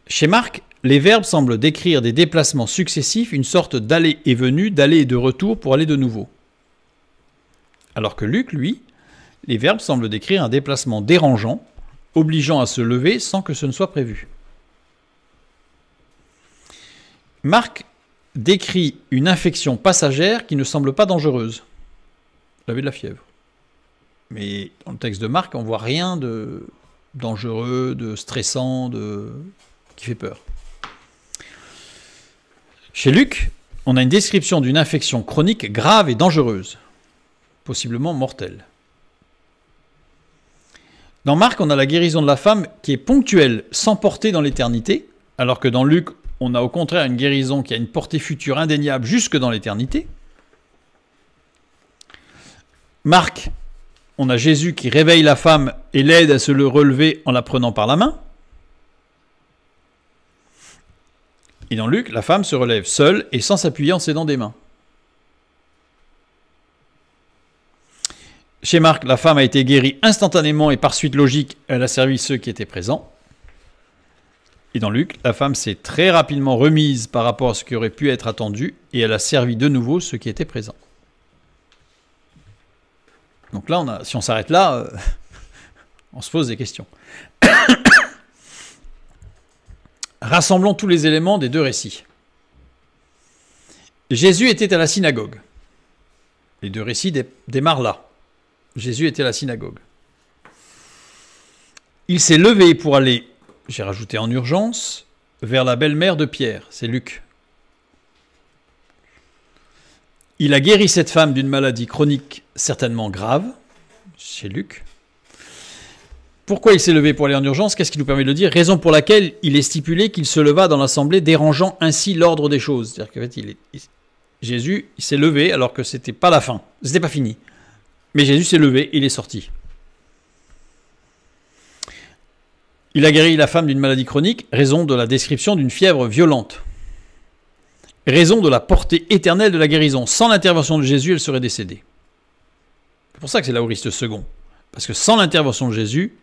Chez Marc, les verbes semblent décrire des déplacements successifs, une sorte d'aller et venue, d'aller et de retour pour aller de nouveau. Alors que Luc, lui, les verbes semblent décrire un déplacement dérangeant, obligeant à se lever sans que ce ne soit prévu. Marc décrit une infection passagère qui ne semble pas dangereuse. Vous avez de la fièvre. Mais dans le texte de Marc, on ne voit rien de dangereux, de stressant, qui fait peur. Chez Luc, on a une description d'une infection chronique grave et dangereuse, possiblement mortelle. Dans Marc, on a la guérison de la femme qui est ponctuelle, sans portée dans l'éternité, alors que dans Luc, on a au contraire une guérison qui a une portée future indéniable jusque dans l'éternité. Marc, on a Jésus qui réveille la femme et l'aide à se le relever en la prenant par la main. Et dans Luc, la femme se relève seule et sans s'appuyer en s'aidant des mains. Chez Marc, la femme a été guérie instantanément et par suite logique, elle a servi ceux qui étaient présents. Et dans Luc, la femme s'est très rapidement remise par rapport à ce qui aurait pu être attendu et elle a servi de nouveau ceux qui étaient présents. Donc là, si on s'arrête là, on se pose des questions. Rassemblons tous les éléments des deux récits. Jésus était à la synagogue. Les deux récits démarrent là. Jésus était à la synagogue. Il s'est levé pour aller, j'ai rajouté en urgence, vers la belle-mère de Pierre, c'est Luc. Il a guéri cette femme d'une maladie chronique certainement grave, chez Luc. Pourquoi il s'est levé pour aller en urgence? Qu'est-ce qui nous permet de le dire? Raison pour laquelle il est stipulé qu'il se leva dans l'assemblée, dérangeant ainsi l'ordre des choses. C'est-à-dire qu'en fait, Jésus il s'est levé alors que c'était pas la fin, c'était pas fini. Mais Jésus s'est levé, il est sorti. Il a guéri la femme d'une maladie chronique, raison de la description d'une fièvre violente. Raison de la portée éternelle de la guérison. Sans l'intervention de Jésus, elle serait décédée. C'est pour ça que c'est l'aoriste second. Parce que sans l'intervention de Jésus,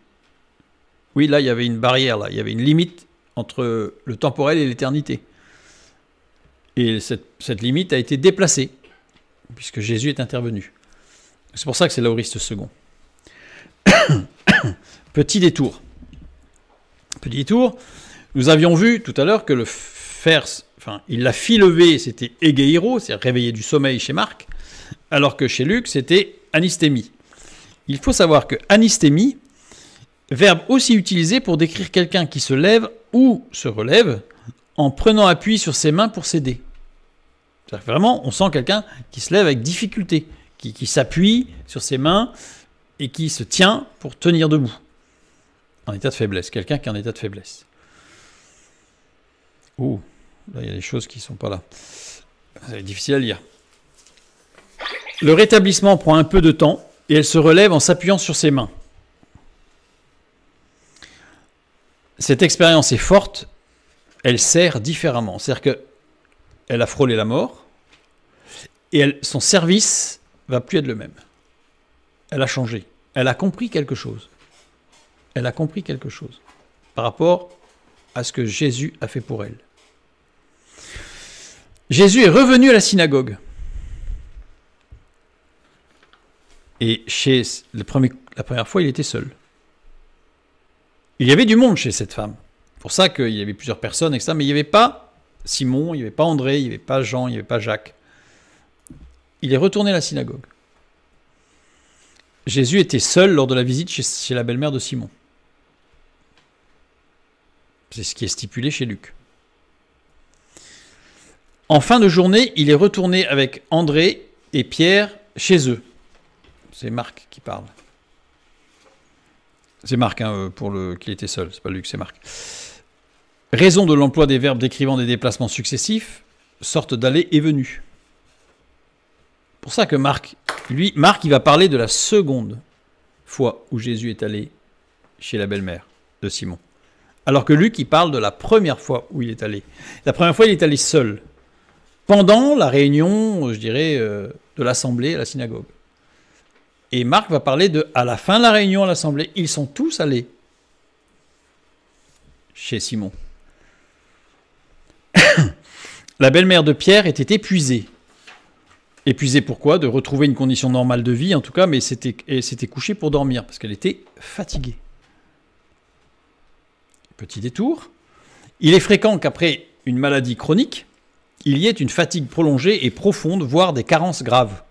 oui, là, il y avait une barrière, là. Il y avait une limite entre le temporel et l'éternité. Et cette limite a été déplacée, puisque Jésus est intervenu. C'est pour ça que c'est l'aoriste second. Petit détour. Petit détour. Nous avions vu tout à l'heure que le faire, il l'a fit lever, c'était egeiro, c'est-à-dire réveiller du sommeil chez Marc, alors que chez Luc, c'était anistémie. Il faut savoir que anistémie, verbe aussi utilisé pour décrire quelqu'un qui se lève ou se relève en prenant appui sur ses mains pour s'aider. C'est-à-dire que vraiment, on sent quelqu'un qui se lève avec difficulté, qui s'appuie sur ses mains et qui se tient pour tenir debout. En état de faiblesse, quelqu'un qui est en état de faiblesse. Oh, là il y a des choses qui ne sont pas là. C'est difficile à lire. Le rétablissement prend un peu de temps et elle se relève en s'appuyant sur ses mains. Cette expérience est forte, elle sert différemment. C'est-à-dire qu'elle a frôlé la mort et son service ne va plus être le même. Elle a changé. Elle a compris quelque chose. Elle a compris quelque chose par rapport à ce que Jésus a fait pour elle. Jésus est revenu à la synagogue. Et la première fois, il était seul. Il y avait du monde chez cette femme. C'est pour ça qu'il y avait plusieurs personnes, etc. Mais il n'y avait pas Simon, il n'y avait pas André, il n'y avait pas Jean, il n'y avait pas Jacques. Il est retourné à la synagogue. Jésus était seul lors de la visite chez la belle-mère de Simon. C'est ce qui est stipulé chez Luc. En fin de journée, il est retourné avec André et Pierre chez eux. C'est Marc qui parle. C'est Marc qui était seul, c'est pas Luc, c'est Marc. Raison de l'emploi des verbes décrivant des déplacements successifs, sorte d'aller et venue. Pour ça que Marc, il va parler de la seconde fois où Jésus est allé chez la belle-mère de Simon. Alors que Luc, il parle de la première fois où il est allé. La première fois, il est allé seul. Pendant la réunion, je dirais, de l'assemblée à la synagogue. Et Marc va parler à la fin de la réunion à l'assemblée, ils sont tous allés chez Simon. La belle-mère de Pierre était épuisée. Épuisée pourquoi? De retrouver une condition normale de vie, en tout cas, mais elle s'était couchée pour dormir, parce qu'elle était fatiguée. Petit détour. Il est fréquent qu'après une maladie chronique, il y ait une fatigue prolongée et profonde, voire des carences graves.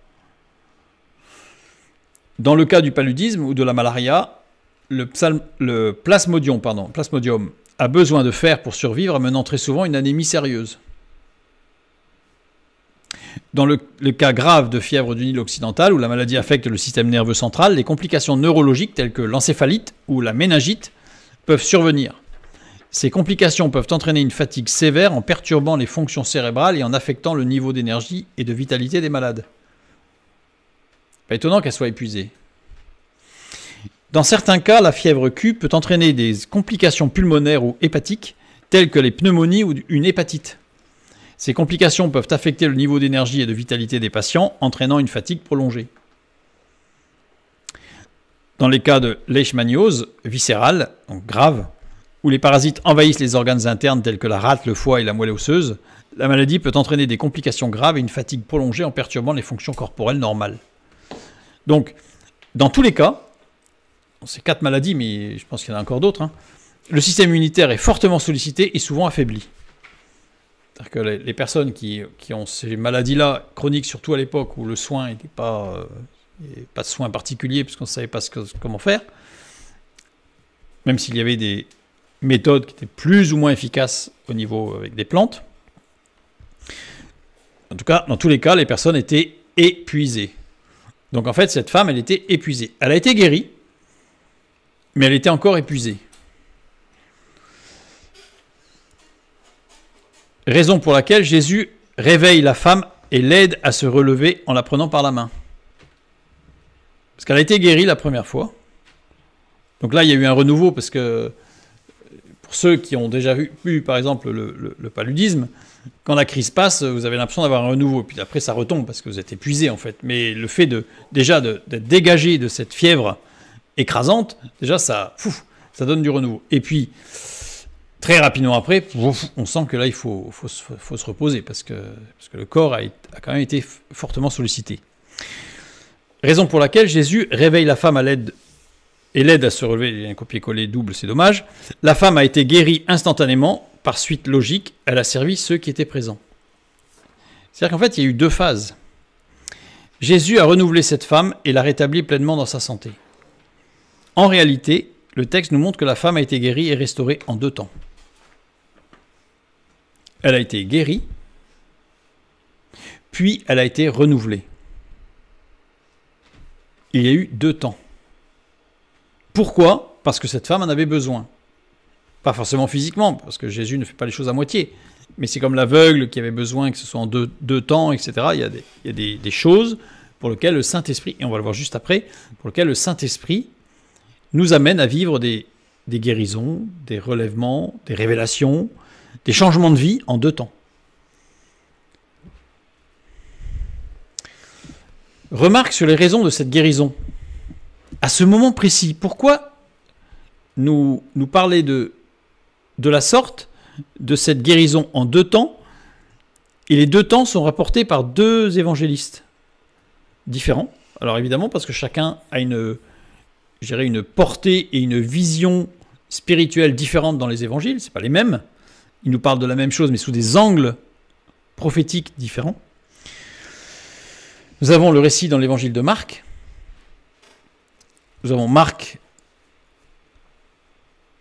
Dans le cas du paludisme ou de la malaria, le plasmodium a besoin de fer pour survivre, amenant très souvent une anémie sérieuse. Dans le cas grave de fièvre du Nil occidental, où la maladie affecte le système nerveux central, les complications neurologiques telles que l'encéphalite ou la méningite peuvent survenir. Ces complications peuvent entraîner une fatigue sévère en perturbant les fonctions cérébrales et en affectant le niveau d'énergie et de vitalité des malades. Pas étonnant qu'elle soit épuisée. Dans certains cas, la fièvre Q peut entraîner des complications pulmonaires ou hépatiques, telles que les pneumonies ou une hépatite. Ces complications peuvent affecter le niveau d'énergie et de vitalité des patients, entraînant une fatigue prolongée. Dans les cas de leishmaniose viscérale, donc grave, où les parasites envahissent les organes internes tels que la rate, le foie et la moelle osseuse, la maladie peut entraîner des complications graves et une fatigue prolongée en perturbant les fonctions corporelles normales. Donc, dans tous les cas, c'est 4 maladies, mais je pense qu'il y en a encore d'autres, le système immunitaire est fortement sollicité et souvent affaibli. C'est-à-dire que les personnes qui ont ces maladies-là, chroniques surtout à l'époque où le soin n'était pas de soin particulier puisqu'on ne savait pas comment faire, même s'il y avait des méthodes qui étaient plus ou moins efficaces au niveau avec des plantes. En tout cas, dans tous les cas, les personnes étaient épuisées. Donc en fait, cette femme, elle était épuisée. Elle a été guérie, mais elle était encore épuisée. Raison pour laquelle Jésus réveille la femme et l'aide à se relever en la prenant par la main. Parce qu'elle a été guérie la première fois. Donc là, il y a eu un renouveau parce que pour ceux qui ont déjà vu par exemple, le paludisme, quand la crise passe, vous avez l'impression d'avoir un renouveau. Puis après, ça retombe parce que vous êtes épuisé, en fait. Mais le fait d'être dégagé de cette fièvre écrasante, déjà, ça donne du renouveau. Et puis, très rapidement après, on sent que là, il faut se reposer parce que le corps a quand même été fortement sollicité. Raison pour laquelle Jésus réveille la femme l'aide à se relever. Il y a un copier-coller double, c'est dommage. La femme a été guérie instantanément. Par suite logique, elle a servi ceux qui étaient présents. C'est-à-dire qu'en fait, il y a eu 2 phases. Jésus a renouvelé cette femme et l'a rétablie pleinement dans sa santé. En réalité, le texte nous montre que la femme a été guérie et restaurée en 2 temps. Elle a été guérie, puis elle a été renouvelée. Il y a eu 2 temps. Pourquoi ? Parce que cette femme en avait besoin. Pas forcément physiquement, parce que Jésus ne fait pas les choses à moitié. Mais c'est comme l'aveugle qui avait besoin que ce soit en deux temps, etc. Il y a des choses pour lesquelles le Saint-Esprit, et on va le voir juste après, pour lesquelles le Saint-Esprit nous amène à vivre des guérisons, des relèvements, des révélations, des changements de vie en 2 temps. Remarque sur les raisons de cette guérison. À ce moment précis, pourquoi nous parler de la sorte de cette guérison en 2 temps, et les 2 temps sont rapportés par 2 évangélistes différents. Alors évidemment, parce que chacun a une portée et une vision spirituelle différente dans les évangiles, c'est pas les mêmes. Ils nous parlent de la même chose, mais sous des angles prophétiques différents. Nous avons le récit dans l'évangile de Marc. Nous avons Marc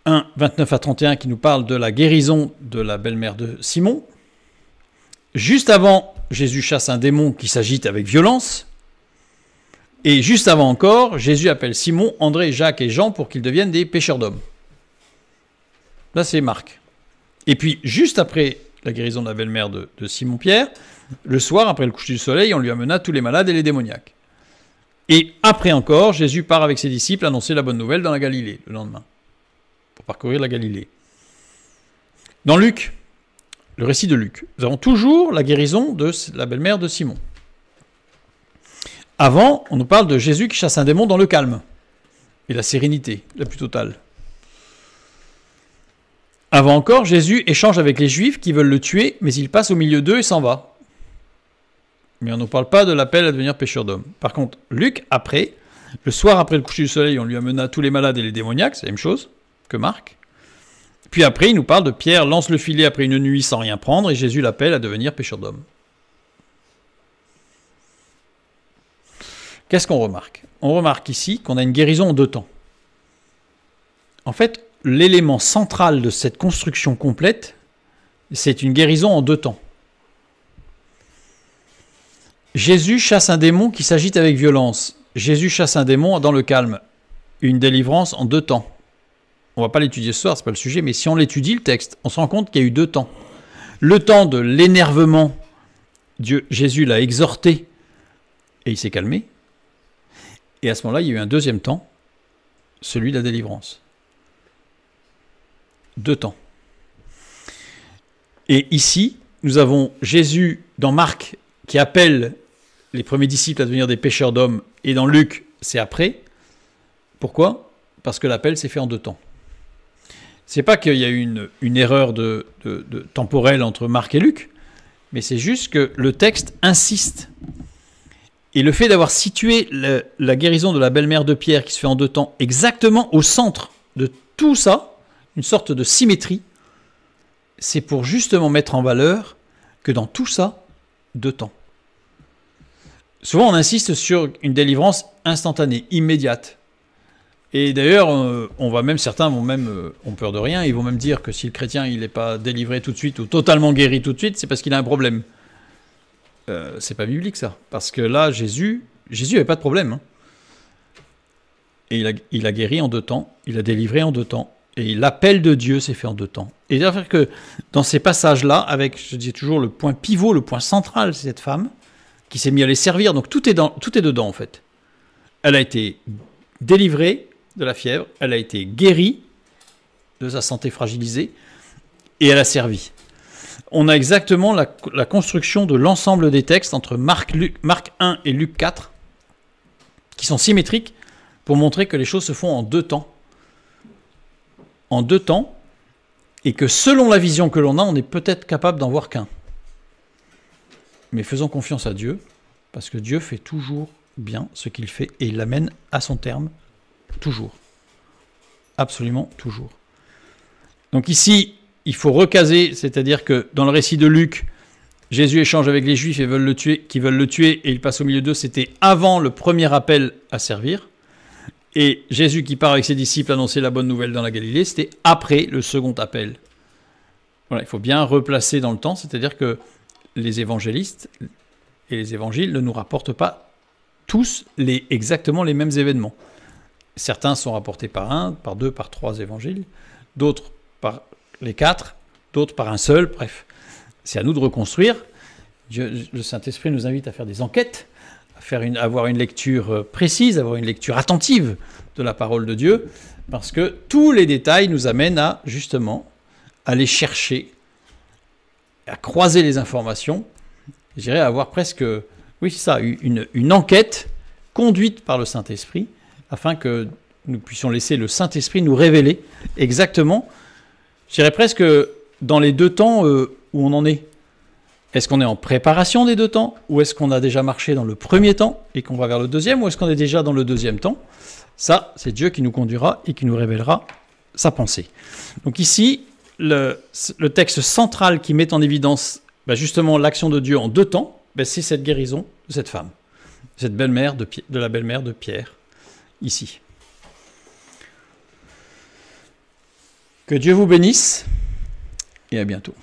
1, 29 à 31 qui nous parle de la guérison de la belle-mère de Simon. Juste avant, Jésus chasse un démon qui s'agite avec violence. Et juste avant encore, Jésus appelle Simon, André, Jacques et Jean pour qu'ils deviennent des pêcheurs d'hommes. Là, c'est Marc. Et puis, juste après la guérison de la belle-mère de Simon-Pierre, le soir, après le coucher du soleil, on lui amena tous les malades et les démoniaques. Et après encore, Jésus part avec ses disciples annoncer la bonne nouvelle dans la Galilée, le lendemain, pour parcourir la Galilée. Dans Luc, le récit de Luc, nous avons toujours la guérison de la belle-mère de Simon. Avant, on nous parle de Jésus qui chasse un démon dans le calme et la sérénité la plus totale. Avant encore, Jésus échange avec les Juifs qui veulent le tuer, mais il passe au milieu d'eux et s'en va. Mais on ne parle pas de l'appel à devenir pêcheur d'hommes. Par contre, Luc, après, le soir après le coucher du soleil, on lui amena tous les malades et les démoniaques, c'est la même chose que Marc. Puis après, il nous parle de Pierre lance le filet après une nuit sans rien prendre, et Jésus l'appelle à devenir pêcheur d'hommes. Qu'est-ce qu'on remarque ? On remarque ici qu'on a une guérison en 2 temps. En fait, l'élément central de cette construction complète, c'est une guérison en 2 temps. Jésus chasse un démon qui s'agite avec violence. Jésus chasse un démon dans le calme. Une délivrance en 2 temps. On ne va pas l'étudier ce soir, ce n'est pas le sujet, mais si on l'étudie, le texte, on se rend compte qu'il y a eu 2 temps. Le temps de l'énervement, Jésus l'a exhorté et il s'est calmé. Et à ce moment-là, il y a eu un 2e temps, celui de la délivrance. 2 temps. Et ici, nous avons Jésus dans Marc qui appelle les premiers disciples à devenir des pêcheurs d'hommes, et dans Luc, c'est après. Pourquoi ? Parce que l'appel s'est fait en 2 temps. C'est pas qu'il y a eu une erreur de temporelle entre Marc et Luc, mais c'est juste que le texte insiste. Et le fait d'avoir situé la guérison de la belle-mère de Pierre qui se fait en 2 temps exactement au centre de tout ça, une sorte de symétrie, c'est pour justement mettre en valeur que dans tout ça, 2 temps. Souvent, on insiste sur une délivrance instantanée, immédiate. Et d'ailleurs, certains ont peur de rien, ils vont même dire que si le chrétien il n'est pas délivré tout de suite ou totalement guéri tout de suite, c'est parce qu'il a un problème. C'est pas biblique ça, parce que là, Jésus n'avait pas de problème. Hein. Et il a guéri en 2 temps, il a délivré en 2 temps, et l'appel de Dieu s'est fait en 2 temps. Et c'est-à-dire que dans ces passages-là, avec, je dis toujours, le point pivot, le point central, c'est cette femme qui s'est mise à les servir, donc tout est dedans en fait. Elle a été délivrée de la fièvre, elle a été guérie de sa santé fragilisée, et elle a servi. On a exactement la construction de l'ensemble des textes entre Marc 1 et Luc 4, qui sont symétriques pour montrer que les choses se font en 2 temps. En 2 temps, et que selon la vision que l'on a, on est peut-être capable d'en voir qu'un. Mais faisons confiance à Dieu, parce que Dieu fait toujours bien ce qu'il fait, et il l'amène à son terme, toujours. Absolument toujours. Donc ici, il faut recaser, c'est-à-dire que dans le récit de Luc, Jésus échange avec les Juifs qui veulent le tuer, et il passe au milieu d'eux, c'était avant le premier appel à servir. Et Jésus qui part avec ses disciples annoncer la bonne nouvelle dans la Galilée, c'était après le second appel. Voilà, il faut bien replacer dans le temps, c'est-à-dire que les évangélistes et les évangiles ne nous rapportent pas tous exactement les mêmes événements. Certains sont rapportés par 1, par 2, par 3 évangiles, d'autres par les 4, d'autres par un seul, bref. C'est à nous de reconstruire. Le Saint-Esprit nous invite à faire des enquêtes, avoir une lecture précise, avoir une lecture attentive de la parole de Dieu, parce que tous les détails nous amènent à, justement, aller chercher, à croiser les informations, je dirais à avoir presque, oui c'est ça, une enquête conduite par le Saint-Esprit, afin que nous puissions laisser le Saint-Esprit nous révéler exactement, je dirais presque dans les 2 temps où on en est. Est-ce qu'on est en préparation des 2 temps, ou est-ce qu'on a déjà marché dans le premier temps et qu'on va vers le deuxième, ou est-ce qu'on est déjà dans le deuxième temps? Ça, c'est Dieu qui nous conduira et qui nous révélera sa pensée. Donc ici, le texte central qui met en évidence justement l'action de Dieu en 2 temps, c'est cette guérison de cette femme, cette belle-mère de la belle-mère de Pierre, ici. Que Dieu vous bénisse et à bientôt.